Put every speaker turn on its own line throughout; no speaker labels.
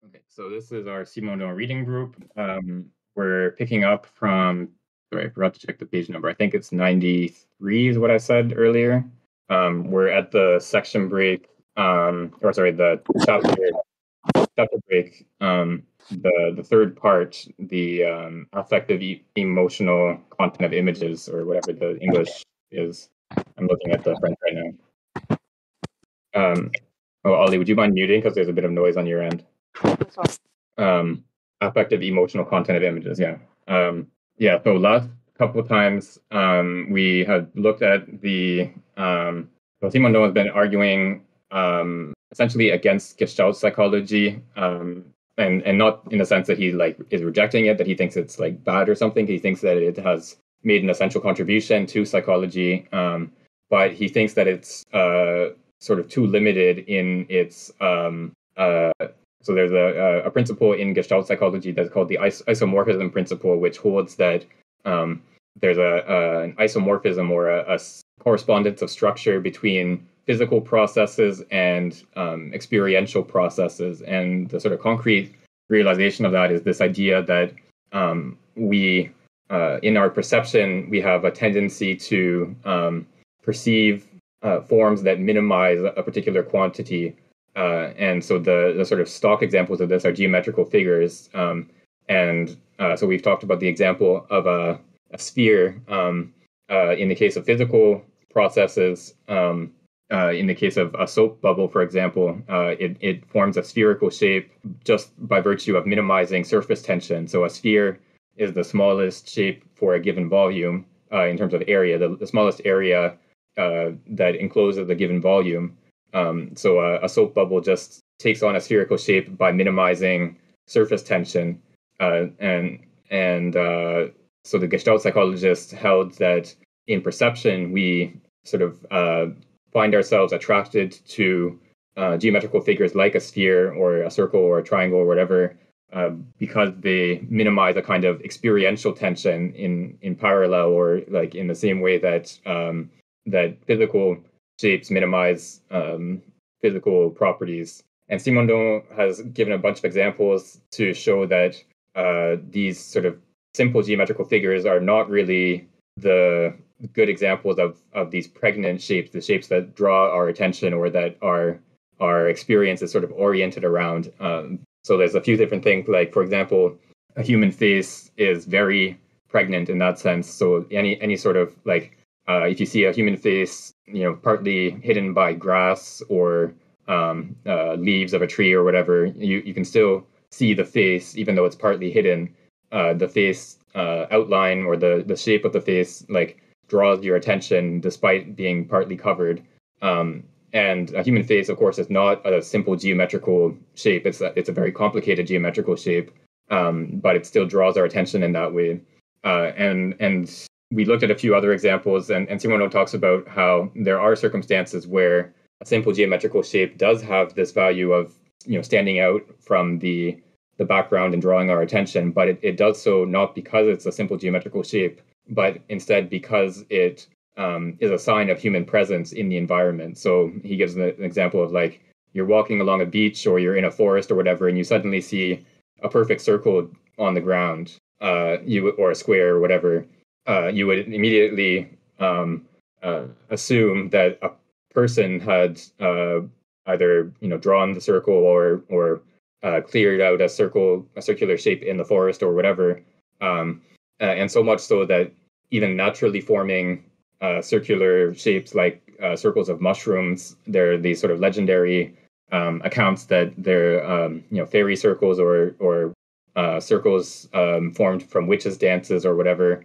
Okay, so this is our Simono reading group. We're picking up from, sorry, I forgot to check the page number. I think it's 93 is what I said earlier. We're at the section break, the chapter break, the third part, the affective emotional content of images, or whatever the English is. I'm looking at the French right now. Ollie, would you mind muting because there's a bit of noise on your end? Affective emotional content of images. So last couple of times we had looked at the Simondon has been arguing essentially against Gestalt psychology, and not in the sense that he is rejecting it, that he thinks it's bad or something. He thinks that it has made an essential contribution to psychology, but he thinks that it's sort of too limited in its so there's a principle in Gestalt psychology that's called the isomorphism principle, which holds that there's an isomorphism or a correspondence of structure between physical processes and experiential processes. And the sort of concrete realization of that is this idea that we, in our perception, we have a tendency to perceive forms that minimize a particular quantity. And so the sort of stock examples of this are geometrical figures. So we've talked about the example of a sphere in the case of physical processes. In the case of a soap bubble, for example, it forms a spherical shape just by virtue of minimizing surface tension. So a sphere is the smallest shape for a given volume in terms of area, the smallest area that encloses the given volume. So a soap bubble just takes on a spherical shape by minimizing surface tension. So the Gestalt psychologists held that in perception, we sort of find ourselves attracted to geometrical figures like a sphere or a circle or a triangle or whatever, because they minimize a kind of experiential tension in parallel, or in the same way that that physical shapes minimize physical properties. And Simondon has given a bunch of examples to show that these sort of simple geometrical figures are not really the good examples of these pregnant shapes, the shapes that draw our attention or that our experience is sort of oriented around. So there's a few different things, like, for example, a human face is very pregnant in that sense. So any sort of if you see a human face, partly hidden by grass or leaves of a tree or whatever, you can still see the face, even though it's partly hidden. The face outline or the shape of the face draws your attention despite being partly covered. And a human face, of course, is not a simple geometrical shape. It's a very complicated geometrical shape, but it still draws our attention in that way. And we looked at a few other examples, and Simono talks about how there are circumstances where a simple geometrical shape does have this value of standing out from the background and drawing our attention, but it does so not because it's a simple geometrical shape, but instead because it is a sign of human presence in the environment. So he gives an example of you're walking along a beach or you're in a forest or whatever, and you suddenly see a perfect circle on the ground, or a square or whatever. You would immediately assume that a person had either drawn the circle or cleared out a circular shape in the forest or whatever, and so much so that even naturally forming circular shapes like circles of mushrooms, there are these sort of legendary accounts that they're fairy circles or circles formed from witches' dances or whatever.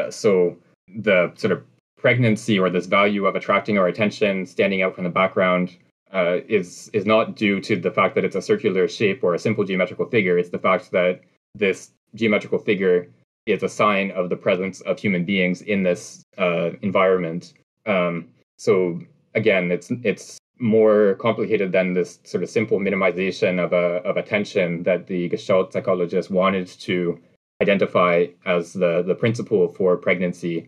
So the sort of pregnancy or this value of attracting our attention, standing out from the background, is not due to the fact that it's a circular shape or a simple geometrical figure. It's the fact that this geometrical figure is a sign of the presence of human beings in this environment. So again, it's more complicated than this sort of simple minimization of attention that the Gestalt psychologist wanted to identify as the principle for pregnancy.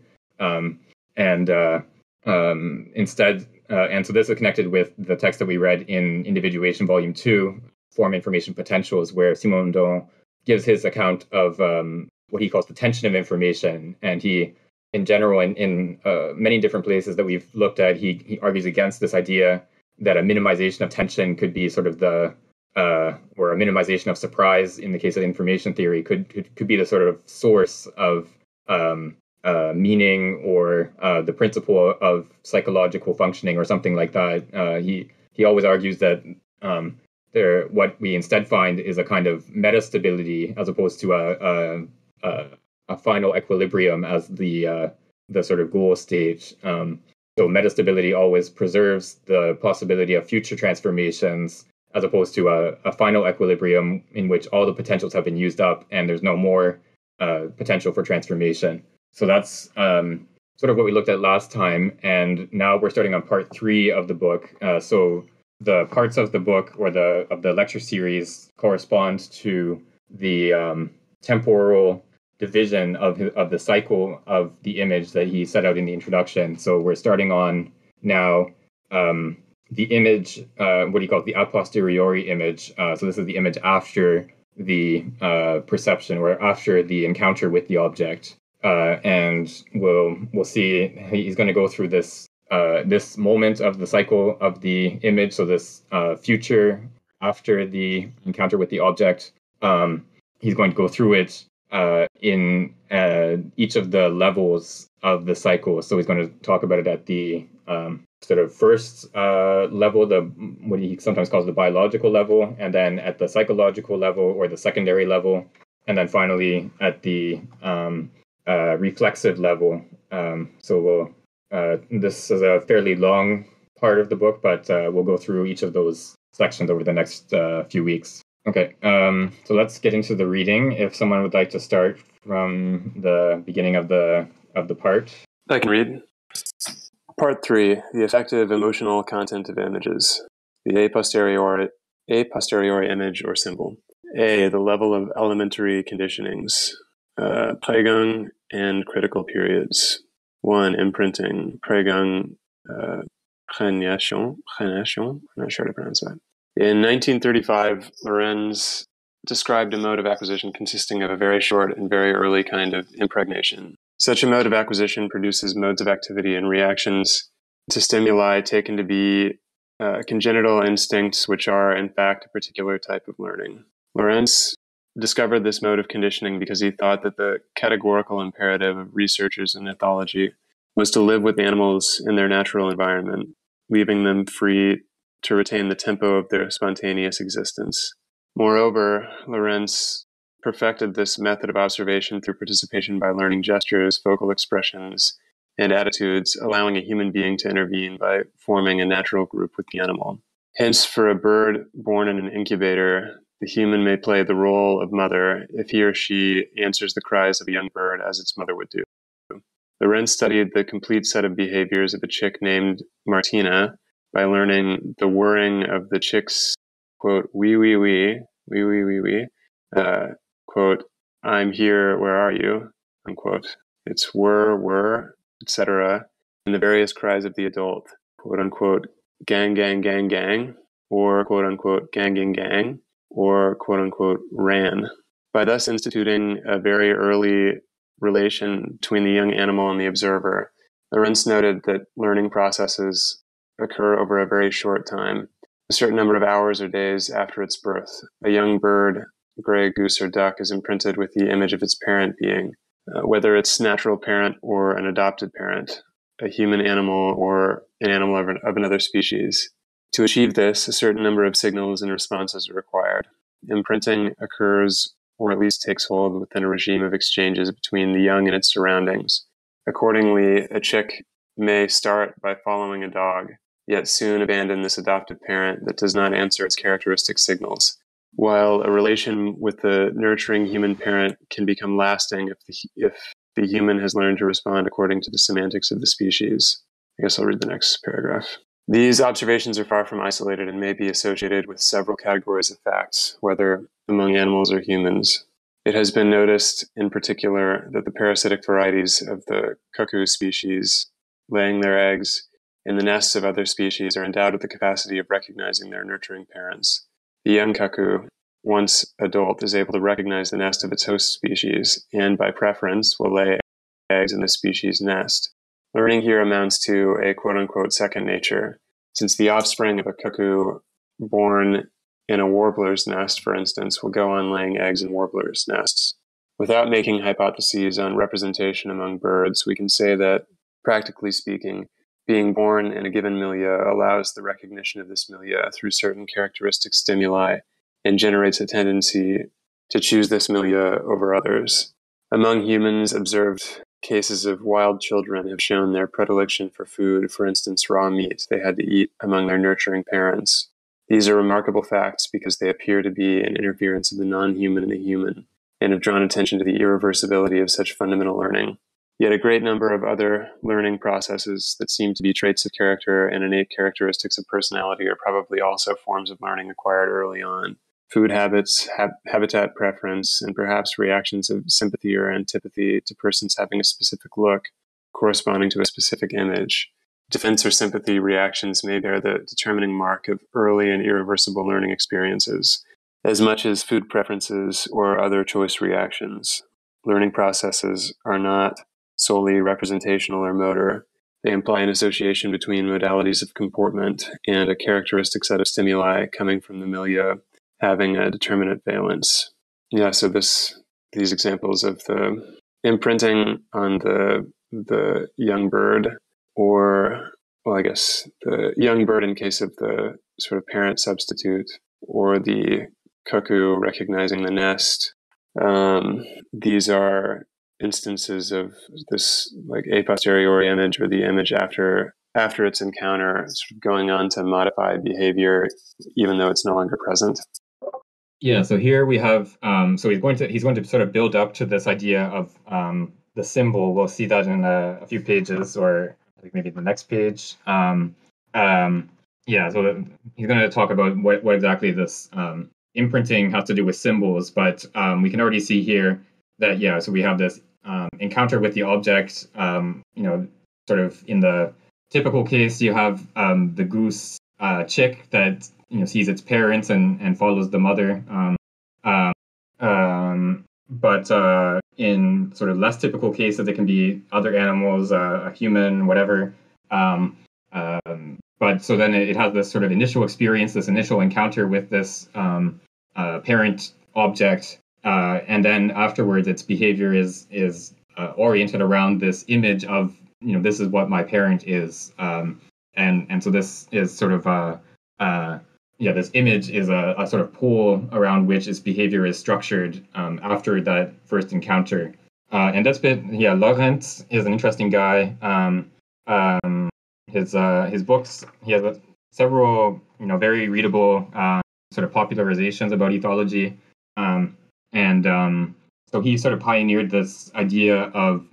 Instead, and so this is connected with the text that we read in Individuation Volume 2. form information potentials, where Simondon gives his account of what he calls the tension of information. And he, in general, in many different places that we've looked at, he argues against this idea that a minimization of tension could be sort of or a minimization of surprise in the case of information theory could be the sort of source of meaning or the principle of psychological functioning or something like that. He always argues that what we instead find is a kind of metastability as opposed to a final equilibrium as the sort of goal state. So metastability always preserves the possibility of future transformations as opposed to a final equilibrium in which all the potentials have been used up and there's no more potential for transformation. So that's sort of what we looked at last time. And now we're starting on part 3 of the book. So the parts of the book or of the lecture series correspond to the temporal division of the cycle of the image that he set out in the introduction. So we're starting on now the image, what he calls the a posteriori image. So this is the image after the perception or after the encounter with the object. And we'll see he's going to go through this moment of the cycle of the image. So this future after the encounter with the object. He's going to go through it in each of the levels of the cycle. So he's going to talk about it at the sort of first level, what he sometimes calls the biological level, and then at the psychological level or the secondary level, and then finally at the reflexive level. So this is a fairly long part of the book, but we'll go through each of those sections over the next few weeks. Okay, so let's get into the reading. If someone would like to start from the beginning of the part.
I can read. Part 3, the effective emotional content of images. The a posteriori image or symbol. A, the level of elementary conditionings. Prägung and critical periods. 1, imprinting. Prägung, Prägnation. I'm not sure how to pronounce that. In 1935, Lorenz described a mode of acquisition consisting of a very short and very early kind of impregnation. Such a mode of acquisition produces modes of activity and reactions to stimuli taken to be congenital instincts, which are, in fact, a particular type of learning. Lorenz discovered this mode of conditioning because he thought that the categorical imperative of researchers in ethology was to live with animals in their natural environment, leaving them free to retain the tempo of their spontaneous existence. Moreover, Lorenz perfected this method of observation through participation by learning gestures, vocal expressions, and attitudes, allowing a human being to intervene by forming a natural group with the animal. Hence, for a bird born in an incubator, the human may play the role of mother if he or she answers the cries of a young bird as its mother would do. Lorenz studied the complete set of behaviors of a chick named Martina by learning the whirring of the chick's, quote, wee, wee, wee, wee, wee, wee, wee, quote, I'm here, where are you, unquote. It's whir, etc., and the various cries of the adult, quote, unquote, gang, gang, gang, gang, or, quote, unquote, gang, gang, gang, or, quote, unquote, ran. By thus instituting a very early relation between the young animal and the observer, Lorenz noted that learning processes occur over a very short time, a certain number of hours or days after its birth. A young bird, gray goose or duck, is imprinted with the image of its parent being, whether its natural parent or an adopted parent, a human animal or an animal of another species. To achieve this, a certain number of signals and responses are required. Imprinting occurs, or at least takes hold, within a regime of exchanges between the young and its surroundings. Accordingly, a chick may start by following a dog, yet soon abandon this adopted parent that does not answer its characteristic signals, while a relation with the nurturing human parent can become lasting if the human has learned to respond according to the semantics of the species. I guess I'll read the next paragraph. These observations are far from isolated and may be associated with several categories of facts, whether among animals or humans. It has been noticed, in particular, that the parasitic varieties of the cuckoo species, laying their eggs in the nests of other species, are endowed with the capacity of recognizing their nurturing parents. The young cuckoo, once adult, is able to recognize the nest of its host species and, by preference, will lay eggs in the species' nest. Learning here amounts to a quote-unquote second nature, since the offspring of a cuckoo born in a warbler's nest, for instance, will go on laying eggs in warblers' nests. Without making hypotheses on representation among birds, we can say that, practically speaking, being born in a given milieu allows the recognition of this milieu through certain characteristic stimuli and generates a tendency to choose this milieu over others. Among humans, observed cases of wild children have shown their predilection for food, for instance, raw meat they had to eat among their nurturing parents. These are remarkable facts because they appear to be an interference of the non-human and the human, and have drawn attention to the irreversibility of such fundamental learning. Yet a great number of other learning processes that seem to be traits of character and innate characteristics of personality are probably also forms of learning acquired early on. Food habits, habitat preference, and perhaps reactions of sympathy or antipathy to persons having a specific look corresponding to a specific image. Defense or sympathy reactions may bear the determining mark of early and irreversible learning experiences, as much as food preferences or other choice reactions. Learning processes are not solely representational or motor. They imply an association between modalities of comportment and a characteristic set of stimuli coming from the milieu having a determinate valence. Yeah, so these examples of the imprinting on the young bird, or, well, I guess the young bird in case of the sort of parent substitute, or the cuckoo recognizing the nest. These are instances of this like a posteriori image, or the image after its encounter, sort of going on to modify behavior even though it's no longer present.
Yeah, so here we have so he's going to sort of build up to this idea of the symbol. We'll see that in a few pages, or I think maybe the next page. Yeah, so he's going to talk about what exactly this imprinting has to do with symbols, but we can already see here that, yeah, so we have this encounter with the object. Sort of in the typical case, you have the goose chick that sees its parents and follows the mother. But in sort of less typical cases, it can be other animals, a human, whatever. But so then it has this sort of initial experience, this initial encounter with this parent object, and then afterwards, its behavior is oriented around this image of this is what my parent is, and so this is sort of this image is a sort of pool around which its behavior is structured after that first encounter. And that's Laurent is an interesting guy. His books, he has several very readable sort of popularizations about ethology, so he sort of pioneered this idea of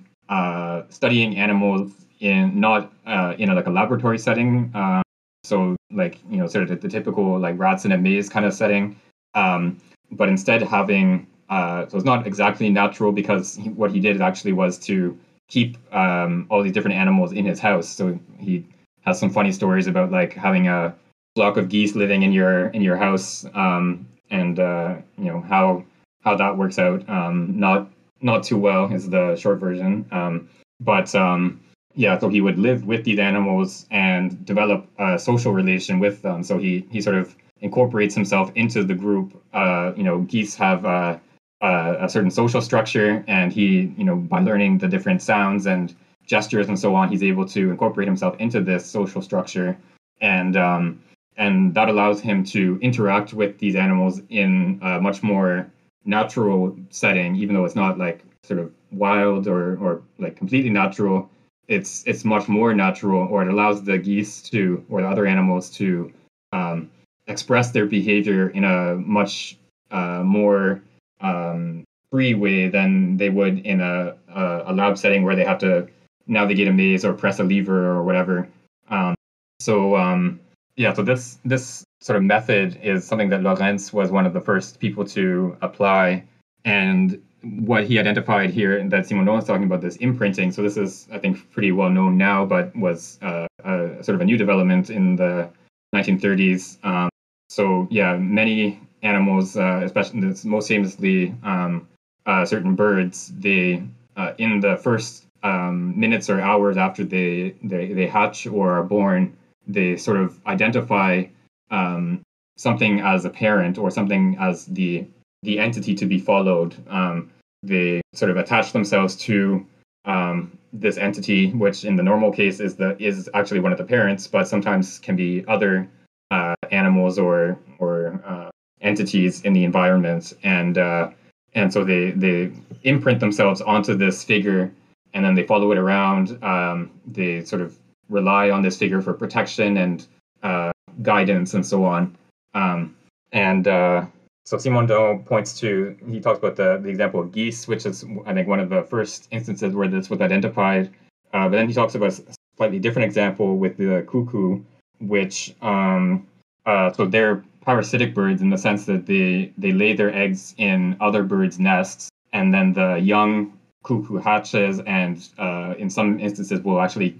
studying animals not in a laboratory setting. So sort of the typical like rats in a maze kind of setting, but instead having so it's not exactly natural, because what he did actually was to keep all these different animals in his house. So he has some funny stories about like having a flock of geese living in your house, and how that works out. Not too well is the short version. So he would live with these animals and develop a social relation with them. So he sort of incorporates himself into the group. Geese have a certain social structure, and he, by learning the different sounds and gestures and so on, he's able to incorporate himself into this social structure, and that allows him to interact with these animals in a much more natural setting, even though it's not like sort of wild or like completely natural. It's much more natural, or it allows the geese to, or the other animals to express their behavior in a much more free way than they would in a lab setting where they have to navigate a maze or press a lever or whatever. So this sort of method is something that Lorenz was one of the first people to apply. And what he identified here, and that Simondon was talking about, this imprinting. So this is, I think, pretty well known now, but was a sort of a new development in the 1930s. so yeah, many animals, especially most famously certain birds, they in the first minutes or hours after they hatch or are born, they sort of identify something as a parent or something as the entity to be followed. They sort of attach themselves to this entity, which in the normal case is actually one of the parents, but sometimes can be other animals or entities in the environment, and so they imprint themselves onto this figure, and then they follow it around. They sort of rely on this figure for protection and guidance and so on. And so Simondon he talks about the example of geese, which is, I think, one of the first instances where this was identified. But then he talks about a slightly different example with the cuckoo, which, so they're parasitic birds in the sense that they lay their eggs in other birds' nests, and then the young cuckoo hatches, and in some instances will actually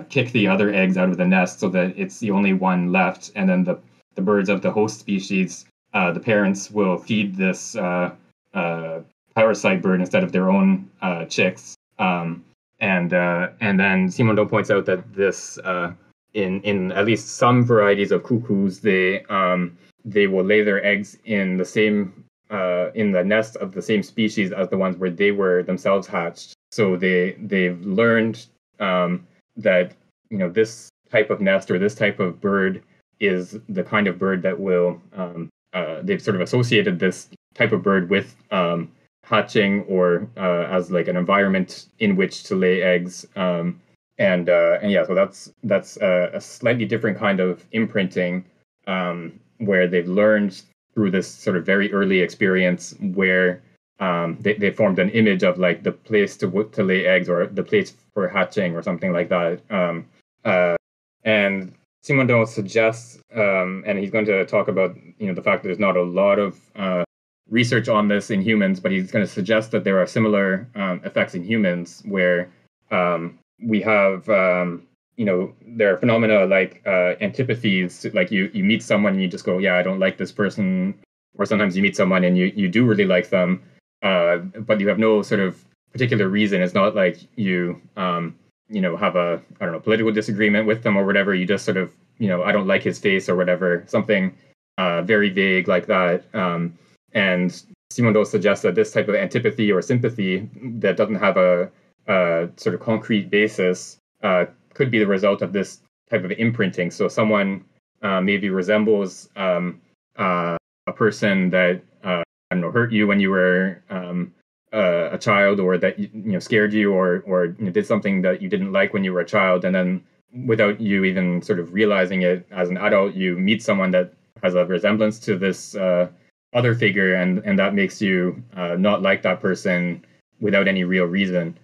kick the other eggs out of the nest so that it's the only one left, and then the birds of the host species, the parents will feed this parasite bird instead of their own chicks. And then Simondon points out that this in at least some varieties of cuckoos, they will lay their eggs in the same in the nest of the same species as the ones where they were themselves hatched. So they've learned that this type of nest or this type of bird is the kind of bird that will they've sort of associated this type of bird with hatching or as like an environment in which to lay eggs. And yeah, so that's a slightly different kind of imprinting where they've learned through this sort of very early experience where they formed an image of like the place to lay eggs or the place for hatching or something like that. And Simondon suggests, and he's going to talk about the fact that there's not a lot of research on this in humans, but he's going to suggest that there are similar effects in humans where we have there are phenomena like antipathies, like you meet someone and you just go, yeah, I don't like this person, or sometimes you meet someone and you do really like them, but you have no sort of particular reason. It's not like you have a, I don't know, political disagreement with them or whatever. You just sort of, I don't like his face or whatever, something very vague like that. And Simondon suggests that this type of antipathy or sympathy that doesn't have a sort of concrete basis could be the result of this type of imprinting. So someone maybe resembles a person that I don't know, hurt you when you were a child, or that scared you, or did something that you didn't like when you were a child, and then without you even sort of realizing it as an adult, you meet someone that has a resemblance to this other figure, and that makes you not like that person without any real reason.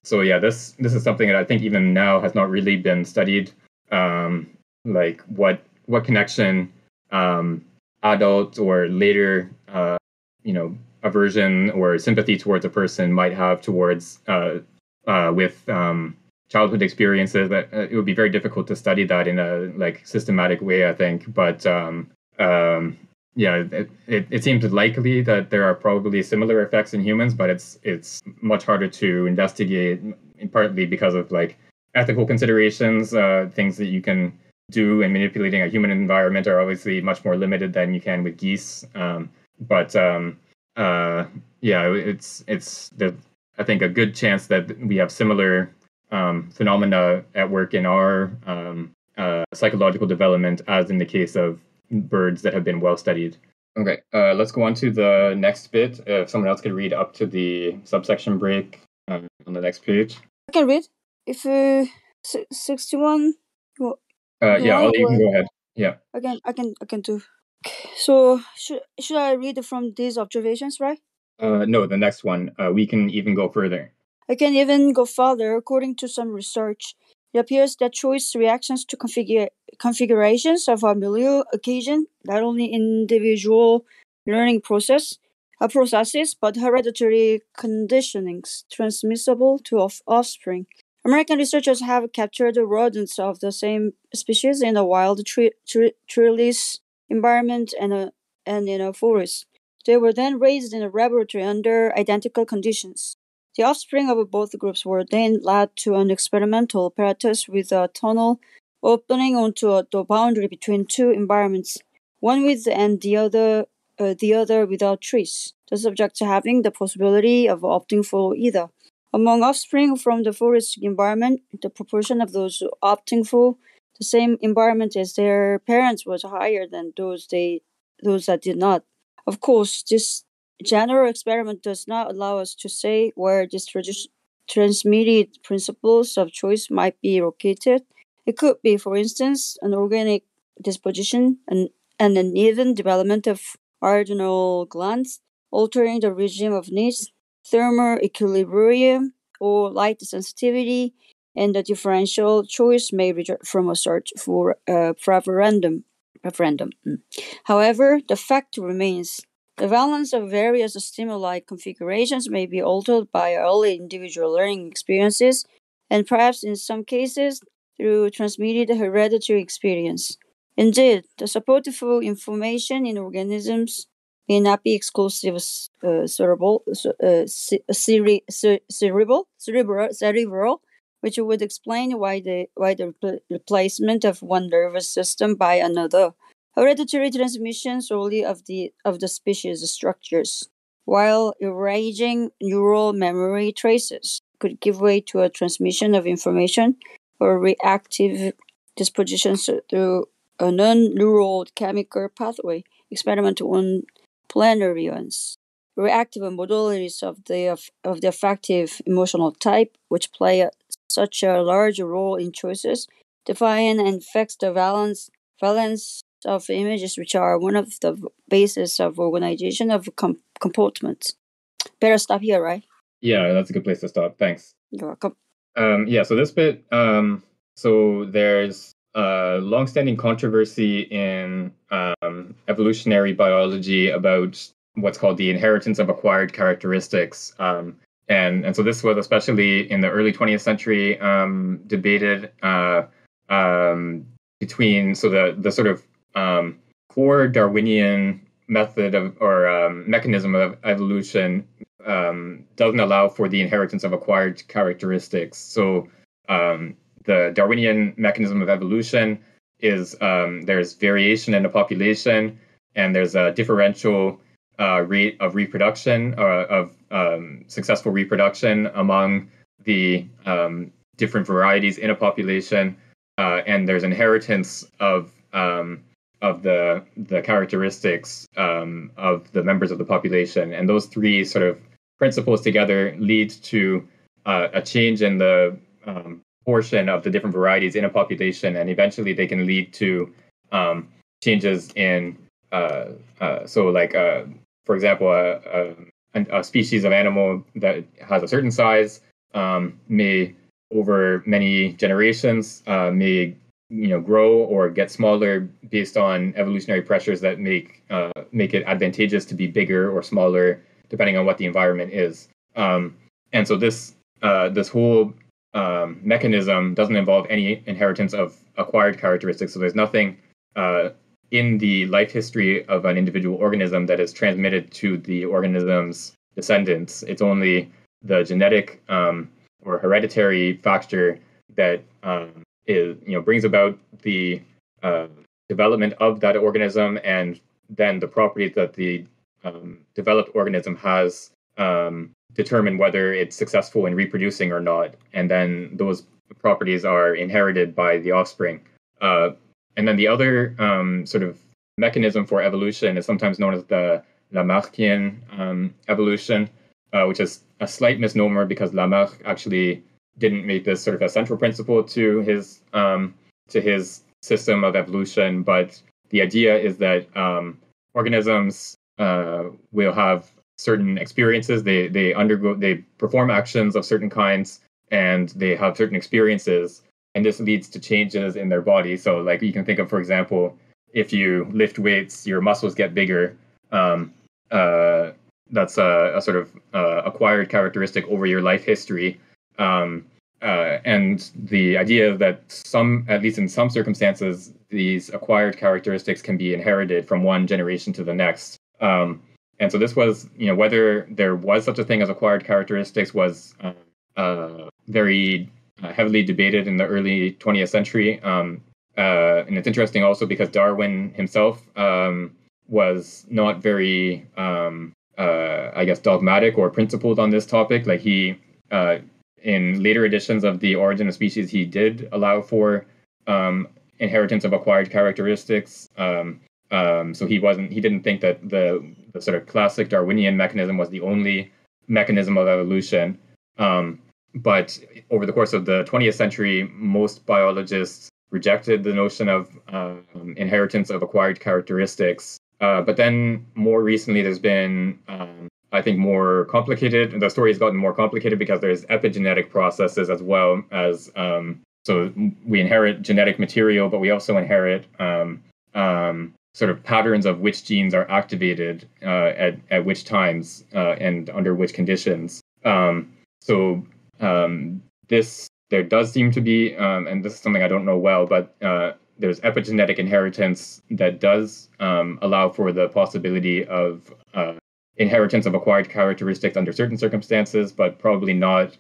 So yeah, this is something that I think even now has not really been studied. Like what connection adult or later aversion or sympathy towards a person might have towards with childhood experiences. That it would be very difficult to study that in a like systematic way, I think. But yeah, it seems likely that there are probably similar effects in humans, but it's much harder to investigate, partly because of like ethical considerations. Things that you can do in manipulating a human environment are obviously much more limited than you can with geese. But yeah, it's I think a good chance that we have similar phenomena at work in our psychological development as in the case of birds that have been well studied. Okay, let's go on to the next bit. If someone else could read up to the subsection break on the next page.
I can read. If 61.
Yeah, you can go ahead. Yeah.
I can do. So should I read from these observations, right?
No, the next one. We can even go further.
I can even go further. According to some research, it appears that choice reactions to configurations of a milieu occasion not only individual learning processes, but hereditary conditionings transmissible to offspring. American researchers have captured rodents of the same species in the wild trellis environment and in a forest. They were then raised in a laboratory under identical conditions. The offspring of both groups were then led to an experimental apparatus with a tunnel opening onto the boundary between two environments, one with and the other without trees, the subject having the possibility of opting for either. Among offspring from the forest environment, the proportion of those opting for the same environment as their parents was higher than those that did not. Of course, this general experiment does not allow us to say where these transmitted principles of choice might be located. It could be, for instance, an organic disposition and an even development of adrenal glands, altering the regime of needs, thermal equilibrium, or light sensitivity, and the differential choice may result from a search for a preferendum. However, the fact remains the balance of various stimuli configurations may be altered by early individual learning experiences, and perhaps in some cases through transmitted hereditary experience. Indeed, the supportive information in organisms may not be exclusive cerebral, which would explain why the replacement of one nervous system by another. Hereditary transmission solely of the species structures, while erasing neural memory traces could give way to a transmission of information or reactive dispositions through a non-neural chemical pathway. Experiment on planarians. Reactive modalities of the affective emotional type, which play such a large role in choices, define and fix the valence of images, which are one of the basis of organization of comportment. Better stop here, right?
Yeah, that's a good place to stop. Thanks.
You're welcome.
So this bit, so there's long-standing controversy in evolutionary biology about what's called the inheritance of acquired characteristics. And so this was especially in the early 20th century debated between the sort of core Darwinian method of or mechanism of evolution doesn't allow for the inheritance of acquired characteristics. So the Darwinian mechanism of evolution is there's variation in the population, and there's a differential rate of reproduction of successful reproduction among the different varieties in a population, and there's inheritance of the characteristics of the members of the population, and those three sort of principles together lead to a change in the portion of the different varieties in a population, and eventually they can lead to changes in for example, a species of animal that has a certain size may, over many generations, may grow or get smaller based on evolutionary pressures that make it advantageous to be bigger or smaller depending on what the environment is. And so this whole mechanism doesn't involve any inheritance of acquired characteristics. So there's nothing in the life history of an individual organism that is transmitted to the organism's descendants. It's only the genetic or hereditary factor that brings about the development of that organism, and then the properties that the developed organism has determine whether it's successful in reproducing or not, and then those properties are inherited by the offspring. And then the other sort of mechanism for evolution is sometimes known as the Lamarckian evolution, which is a slight misnomer because Lamarck actually didn't make this sort of a central principle to his system of evolution. But the idea is that organisms will have certain experiences. They perform actions of certain kinds, and they have certain experiences. And this leads to changes in their body. So, like, you can think of, for example, if you lift weights, your muscles get bigger. That's a sort of acquired characteristic over your life history. and the idea that at least in some circumstances, these acquired characteristics can be inherited from one generation to the next. And so this was, whether there was such a thing as acquired characteristics was very heavily debated in the early 20th century. And it's interesting also because Darwin himself was not very, I guess, dogmatic or principled on this topic. Like he, in later editions of The Origin of Species, he did allow for inheritance of acquired characteristics. So he didn't think that the sort of classic Darwinian mechanism was the only mechanism of evolution. But over the course of the 20th century, most biologists rejected the notion of inheritance of acquired characteristics. But then more recently, there's been, I think, more complicated. The story has gotten more complicated because there's epigenetic processes as well as, so we inherit genetic material, but we also inherit sort of patterns of which genes are activated at which times and under which conditions. There does seem to be, and this is something I don't know well, but there's epigenetic inheritance that does allow for the possibility of inheritance of acquired characteristics under certain circumstances, but probably not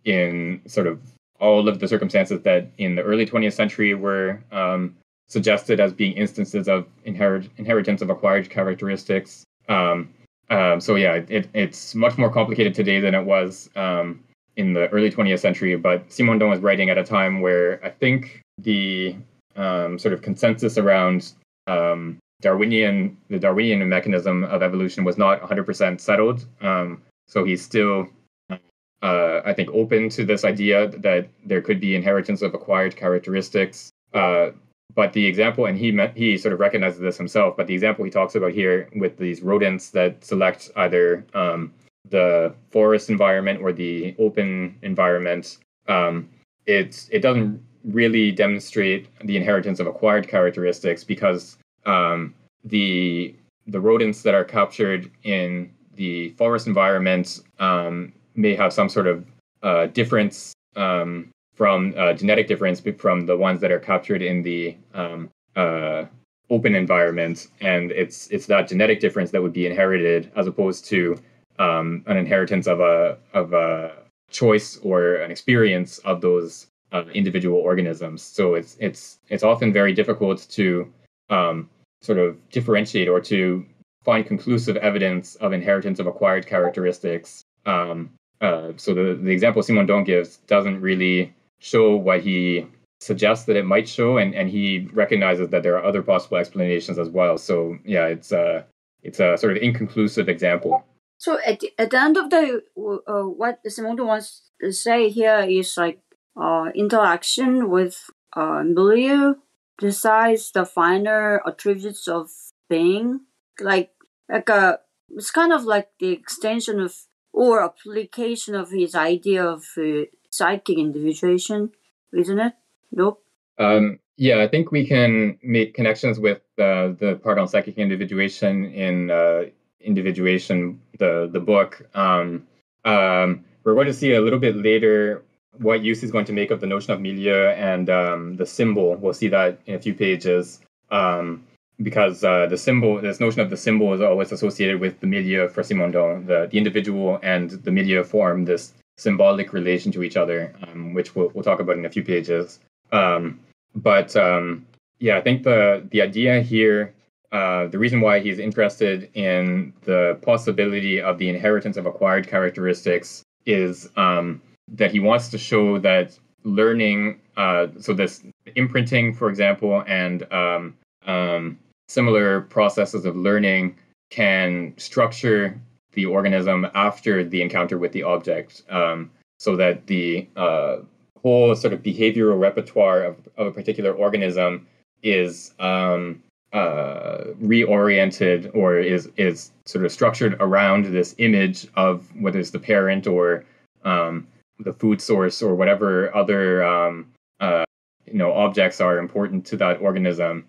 in sort of all of the circumstances that in the early 20th century were suggested as being instances of inheritance of acquired characteristics. It's much more complicated today than it was in the early 20th century, but Simondon was writing at a time where I think the sort of consensus around the Darwinian mechanism of evolution was not 100% settled. So he's still, I think, open to this idea that there could be inheritance of acquired characteristics. But the example, and he sort of recognizes this himself, but the example he talks about here with these rodents that select either the forest environment or the open environment, it doesn't really demonstrate the inheritance of acquired characteristics because the rodents that are captured in the forest environment may have some sort of difference from genetic difference from the ones that are captured in the open environment, and it's that genetic difference that would be inherited as opposed to an inheritance of a choice or an experience of those individual organisms. So it's often very difficult to sort of differentiate or to find conclusive evidence of inheritance of acquired characteristics. So the example Simondon gives doesn't really show what he suggests that it might show, and he recognizes that there are other possible explanations as well. So yeah, it's a sort of inconclusive example.
So at the end of the what Simondon wants to say here is like interaction with milieu decides the finer attributes of being. It's kind of like the extension of or application of his idea of psychic individuation, isn't it? Nope.
Yeah, I think we can make connections with the part on psychic individuation in Individuation, the book. We're going to see a little bit later what use he's going to make of the notion of milieu and the symbol. We'll see that in a few pages. Because this notion of the symbol is always associated with the milieu for Simondon. The individual and the milieu form this symbolic relation to each other, which we'll talk about in a few pages. I think the idea here, the reason why he's interested in the possibility of the inheritance of acquired characteristics is that he wants to show that learning, so this imprinting, for example, and similar processes of learning can structure the organism after the encounter with the object, so that the whole sort of behavioral repertoire of a particular organism is reoriented or is sort of structured around this image of whether it's the parent or the food source or whatever other objects are important to that organism.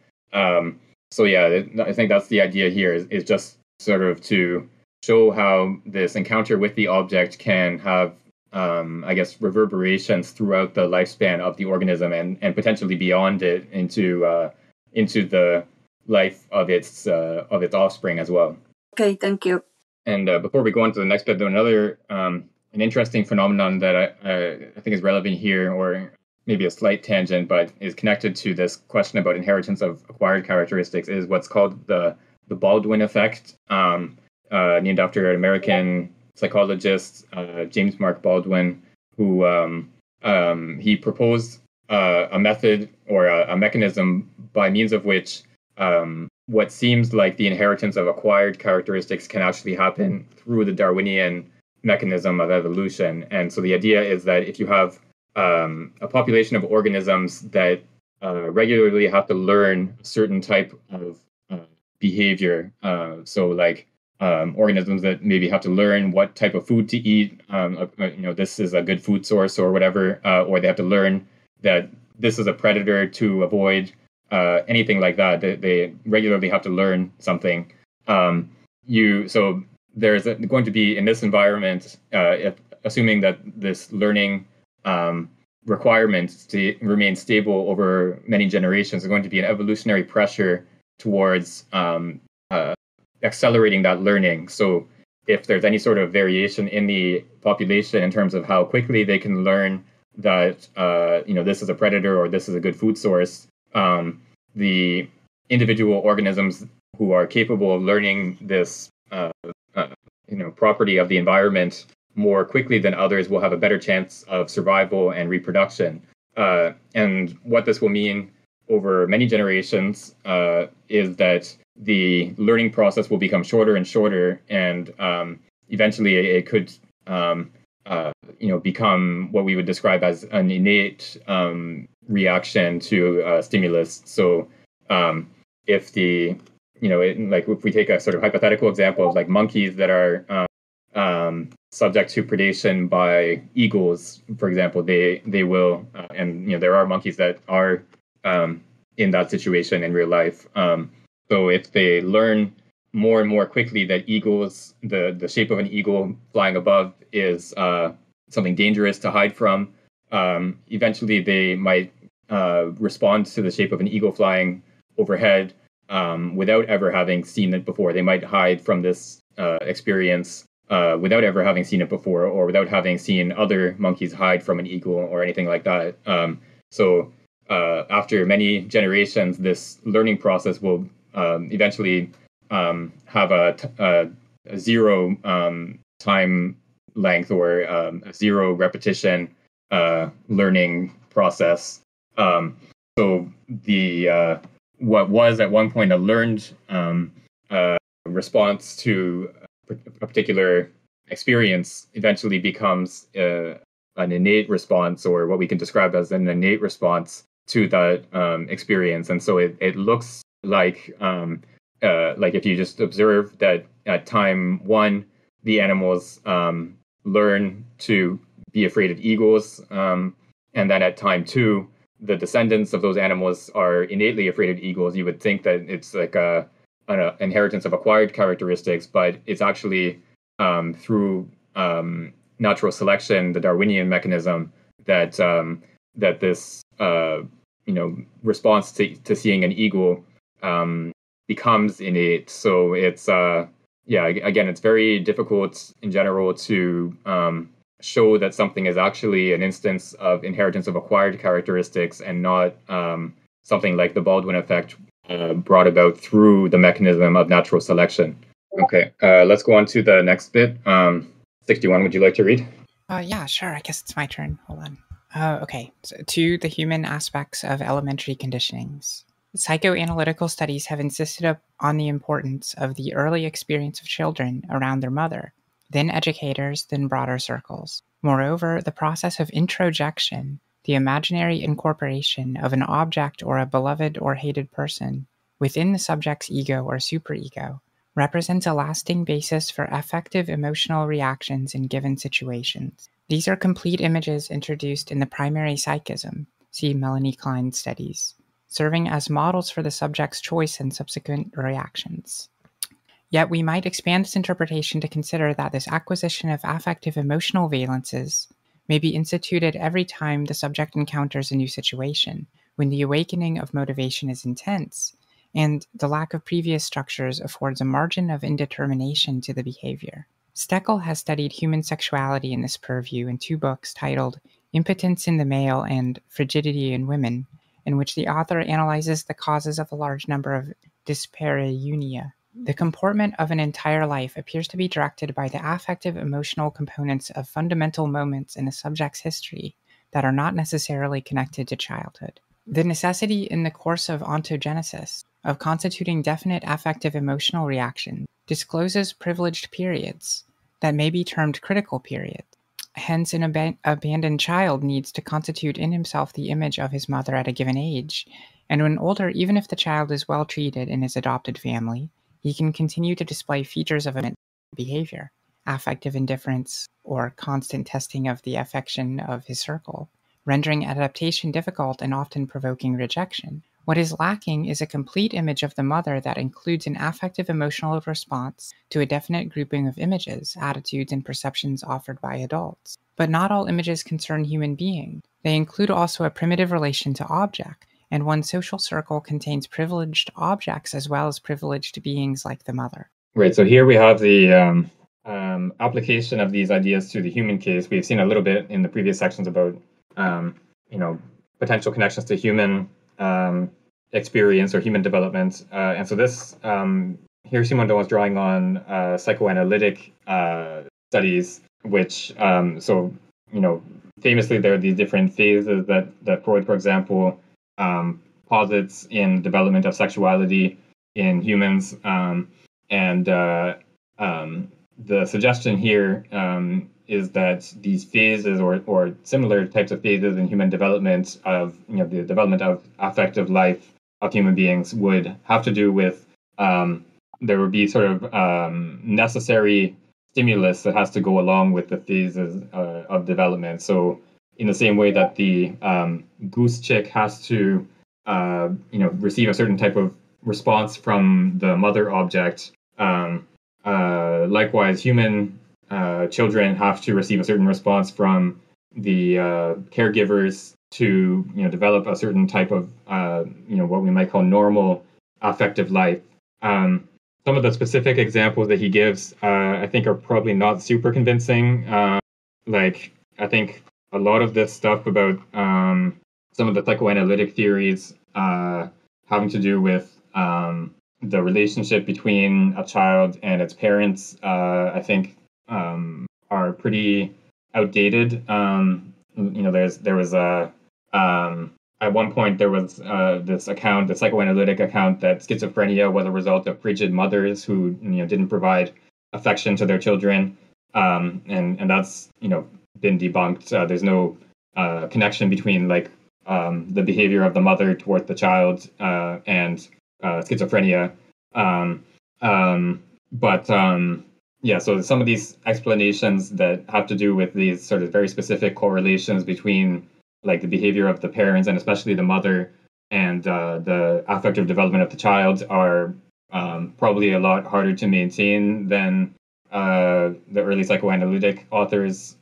So yeah, I think that's the idea here is just sort of to show how this encounter with the object can have I guess, reverberations throughout the lifespan of the organism and potentially beyond it into the life of its offspring as well.
Okay, thank you.
And before we go on to the next bit, though, another an interesting phenomenon that I think is relevant here, or maybe a slight tangent, but is connected to this question about inheritance of acquired characteristics, is what's called the Baldwin effect, named after an American psychologist, James Mark Baldwin, who he proposed a method or a mechanism by means of which what seems like the inheritance of acquired characteristics can actually happen through the Darwinian mechanism of evolution. And so the idea is that if you have a population of organisms that regularly have to learn a certain type of behavior, so like organisms that maybe have to learn what type of food to eat, this is a good food source or whatever, or they have to learn that this is a predator to avoid, anything like that. They regularly have to learn something. So there's going to be in this environment, assuming that this learning requirements to remain stable over many generations, is going to be an evolutionary pressure towards accelerating that learning. So if there's any sort of variation in the population in terms of how quickly they can learn that this is a predator or this is a good food source, the individual organisms who are capable of learning this property of the environment more quickly than others will have a better chance of survival and reproduction. And what this will mean over many generations is that the learning process will become shorter and shorter, and eventually it could become what we would describe as an innate reaction to stimulus. So if if we take a sort of hypothetical example of like monkeys that are subject to predation by eagles, for example, they will, there are monkeys that are in that situation in real life. So if they learn more and more quickly that eagles, the shape of an eagle flying above is something dangerous to hide from, eventually they might respond to the shape of an eagle flying overhead without ever having seen it before. They might hide from this experience without ever having seen it before, or without having seen other monkeys hide from an eagle or anything like that. So after many generations, this learning process will eventually have a zero time length or a zero repetition learning process. So the what was at one point a learned response to a particular experience eventually becomes an innate response, or what we can describe as an innate response to that experience. And so it looks like if you just observe that at time one, the animals learn to be afraid of eagles, and then at time two, the descendants of those animals are innately afraid of eagles. You would think that it's like an inheritance of acquired characteristics, but it's actually through natural selection, the Darwinian mechanism, that this response to seeing an eagle becomes innate. So it's again, it's very difficult in general to show that something is actually an instance of inheritance of acquired characteristics and not something like the Baldwin effect brought about through the mechanism of natural selection. Okay, let's go on to the next bit. 61, would you like to read?
Yeah, sure. I guess it's my turn. Hold on. Okay, so to the human aspects of elementary conditionings. Psychoanalytical studies have insisted on the importance of the early experience of children around their mother, then educators, then broader circles. Moreover, the process of introjection, the imaginary incorporation of an object or a beloved or hated person within the subject's ego or superego, represents a lasting basis for effective emotional reactions in given situations. These are complete images introduced in the primary psychism, see Melanie Klein's studies, serving as models for the subject's choice and subsequent reactions. Yet we might expand this interpretation to consider that this acquisition of affective emotional valences may be instituted every time the subject encounters a new situation, when the awakening of motivation is intense, and the lack of previous structures affords a margin of indetermination to the behavior. Steckel has studied human sexuality in this purview in 2 books titled Impotence in the Male and Frigidity in Women, in which the author analyzes the causes of a large number of dyspareunia. The comportment of an entire life appears to be directed by the affective emotional components of fundamental moments in a subject's history that are not necessarily connected to childhood. The necessity in the course of ontogenesis of constituting definite affective emotional reactions discloses privileged periods that may be termed critical periods. Hence, an abandoned child needs to constitute in himself the image of his mother at a given age, and when older, even if the child is well treated in his adopted family, he can continue to display features of a behavior, affective indifference, or constant testing of the affection of his circle, rendering adaptation difficult and often provoking rejection. What is lacking is a complete image of the mother that includes an affective emotional response to a definite grouping of images, attitudes, and perceptions offered by adults. But not all images concern human beings. They include also a primitive relation to object, and one social circle contains privileged objects as well as privileged beings like the mother.
Right, so here we have the application of these ideas to the human case. We've seen a little bit in the previous sections about potential connections to human experience or human development. And so this, here Simondon was drawing on psychoanalytic studies, which, famously there are these different phases that Freud, for example, posits in development of sexuality in humans. The suggestion here is that these phases or similar types of phases in human development of the development of affective life of human beings would have to do with there would be sort of necessary stimulus that has to go along with the phases of development. So in the same way that the goose chick has to receive a certain type of response from the mother object, likewise human children have to receive a certain response from the caregivers to develop a certain type of what we might call normal affective life. Some of the specific examples that he gives I think are probably not super convincing. I think a lot of this stuff about some of the psychoanalytic theories having to do with the relationship between a child and its parents, I think, are pretty outdated. There was at one point there was this account, the psychoanalytic account, that schizophrenia was a result of frigid mothers who didn't provide affection to their children, and that's been debunked. There's no connection between the behavior of the mother towards the child and schizophrenia. So some of these explanations that have to do with these sort of very specific correlations between the behavior of the parents and especially the mother and the affective development of the child are probably a lot harder to maintain than the early psychoanalytic authors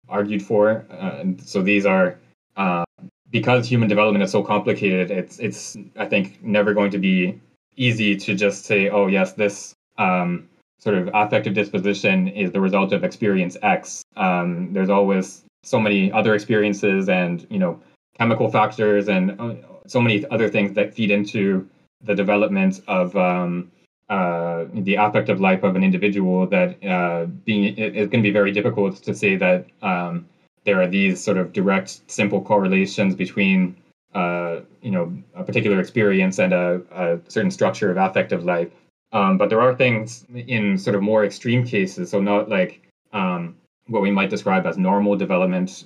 argued for. So these are because human development is so complicated, it's I think never going to be easy to just say, oh yes, this sort of affective disposition is the result of experience X. There's always so many other experiences and chemical factors and so many other things that feed into the development of the affective life of an individual that it's going to be very difficult to say that there are these sort of direct, simple correlations between a particular experience and a certain structure of affective life. But there are things in sort of more extreme cases, so not what we might describe as normal development.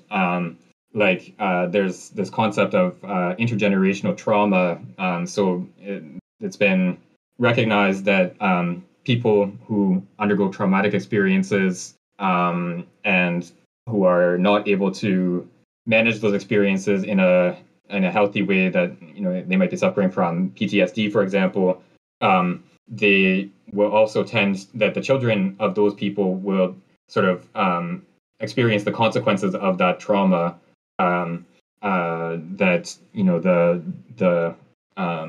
There's this concept of intergenerational trauma. So it's been recognized that people who undergo traumatic experiences and who are not able to manage those experiences in a healthy way, that they might be suffering from PTSD, for example, they will also tend that the children of those people will sort of experience the consequences of that trauma. That the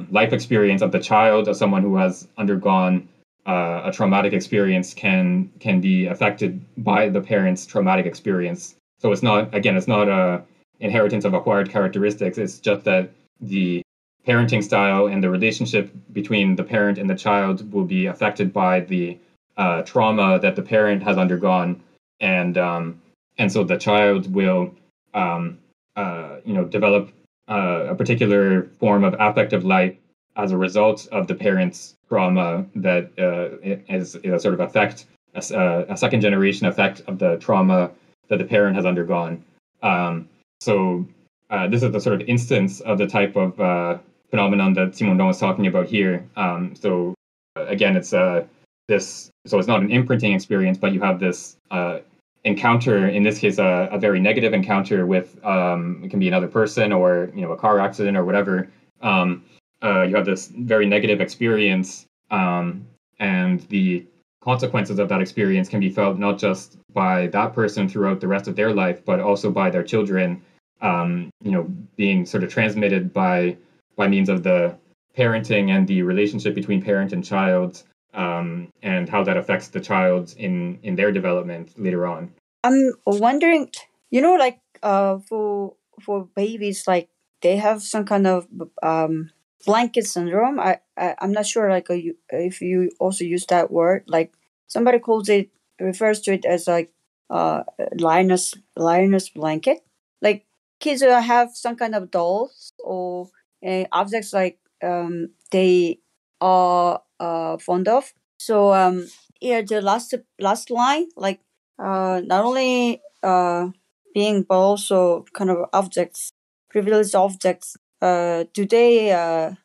life experience of the child, of someone who has undergone a traumatic experience, can be affected by the parent's traumatic experience. So it's not a inheritance of acquired characteristics. It's just that the parenting style and the relationship between the parent and the child will be affected by the trauma that the parent has undergone, and so the child will develop a particular form of affective life as a result of the parent's trauma that is a sort of effect, a second generation effect of the trauma that the parent has undergone. So this is the sort of instance of the type of phenomenon that Simondon was talking about here. So again, it's this. So it's not an imprinting experience, but you have this encounter. In this case, a very negative encounter with it can be another person or a car accident or whatever. You have this very negative experience, and the consequences of that experience can be felt not just by that person throughout the rest of their life, but also by their children. Being sort of transmitted by means of the parenting and the relationship between parent and child, and how that affects the child in their development later on.
I'm wondering, like for babies, like they have some kind of blanket syndrome. I'm not sure, like if you also use that word. Like somebody refers to it as like lioness blanket. Like kids who have some kind of dolls or objects like they are fond of. So the last line, like not only being, but also kind of objects, privileged objects. Do they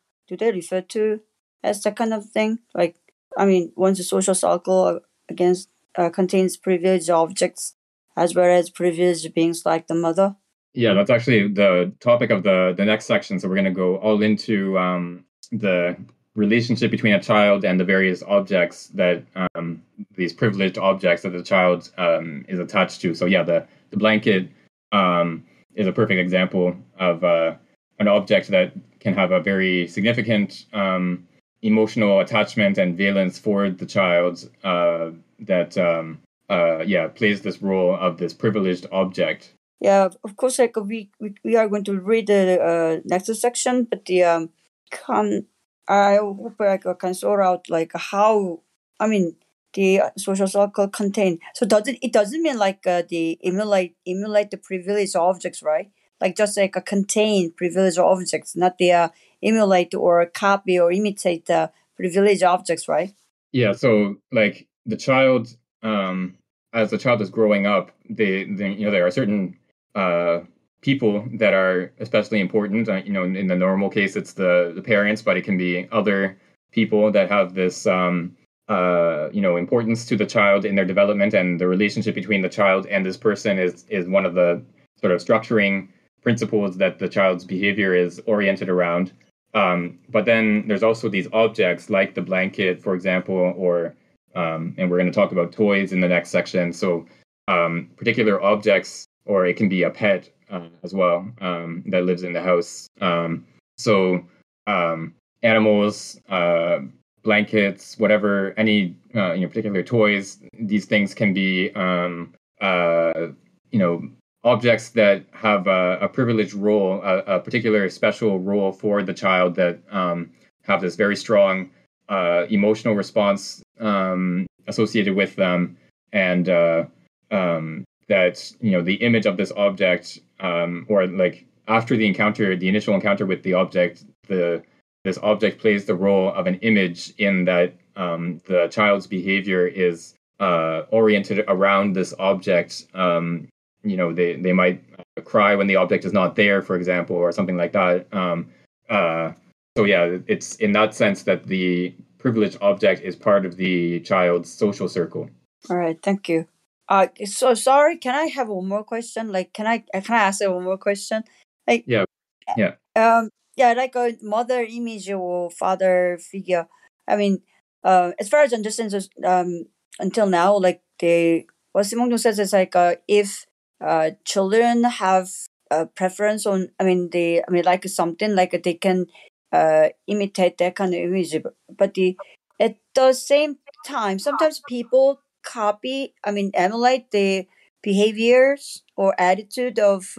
refer to as that kind of thing? Like, I mean, once the social circle against contains privileged objects as well as privileged beings like the mother.
Yeah, that's actually the topic of the next section. So we're going to go all into the relationship between a child and the various objects that these privileged objects that the child is attached to. So yeah, the blanket is a perfect example of an object that can have a very significant emotional attachment and valence for the child that plays this role of this privileged object.
Yeah, of course. Like we are going to read the next section, but the I hope I can sort out like how, I mean, the social circle contain. So it doesn't mean like the emulate the privileged objects, right? Like just like a contain privileged objects, not the emulate or copy or imitate the privileged objects, right?
Yeah. So like the child, as the child is growing up, there are certain people that are especially important. In the normal case, it's the parents, but it can be other people that have this importance to the child in their development, and the relationship between the child and this person is one of the sort of structuring principles that the child's behavior is oriented around. But then there's also these objects like the blanket, for example, or and we're going to talk about toys in the next section. So particular objects, or it can be a pet as well that lives in the house. So animals, blankets, whatever, any particular toys. These things can be objects that have a privileged role, a particular special role for the child, that have this very strong emotional response associated with them, and that the image of this object, or like after the initial encounter with the object, this object plays the role of an image in that the child's behavior is oriented around this object. They might cry when the object is not there, for example, or something like that. So yeah, it's in that sense that the privileged object is part of the child's social circle.
All right, thank you. So sorry, can I have one more question? Like, can I ask one more question? Like,
yeah,
like a mother image or father figure. I mean, as far as I understand, until now, like what Simon says is like if children have a preference on, like something like they can imitate that kind of image, but at the same time, sometimes people emulate the behaviors or attitude of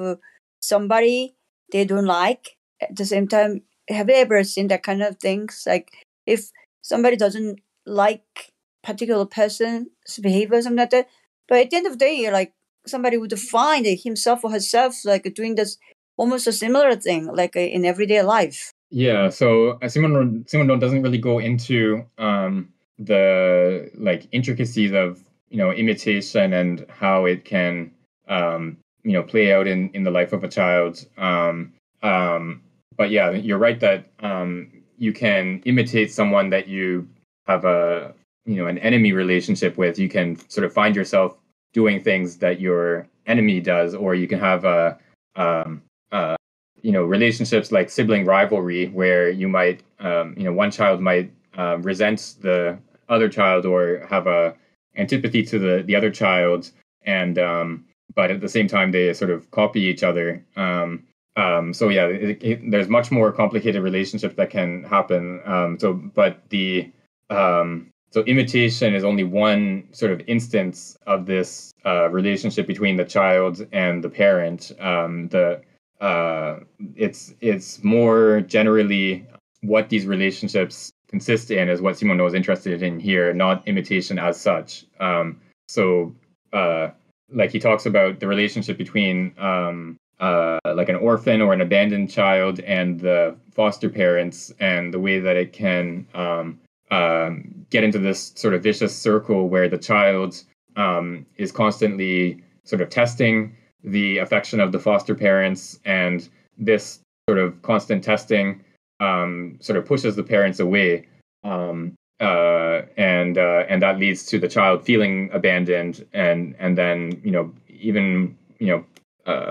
somebody they don't like. At the same time, have you ever seen that kind of things? Like if somebody doesn't like particular person's behavior, something like that, but at the end of the day, like somebody would find himself or herself like doing this almost a similar thing, like in everyday life.
Yeah, so Simon doesn't really go into the like intricacies of imitation and how it can play out in the life of a child. But yeah, you're right that you can imitate someone that you have an enemy relationship with. You can sort of find yourself doing things that your enemy does, or you can have relationships like sibling rivalry, where you might, one child might resent the other child or have a antipathy to the other child, and but at the same time they sort of copy each other. So yeah, there's much more complicated relationships that can happen. So imitation is only one sort of instance of this relationship between the child and the parent. It's more generally what these relationships consist in is what Simon was interested in here, not imitation as such. Like he talks about the relationship between like an orphan or an abandoned child and the foster parents, and the way that it can get into this sort of vicious circle where the child is constantly sort of testing the affection of the foster parents, and this sort of constant testing sort of pushes the parents away, and that leads to the child feeling abandoned, and then even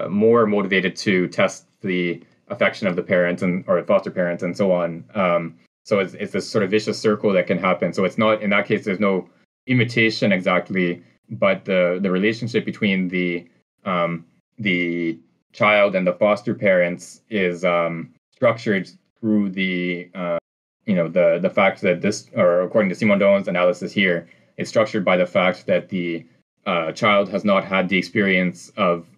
more motivated to test the affection of the parents or foster parents and so on. So it's this sort of vicious circle that can happen. So it's not, in that case, there's no imitation exactly, but the relationship between the child and the foster parents is structured through the fact that this, or according to Simondon's analysis here, it's structured by the fact that the child has not had the experience of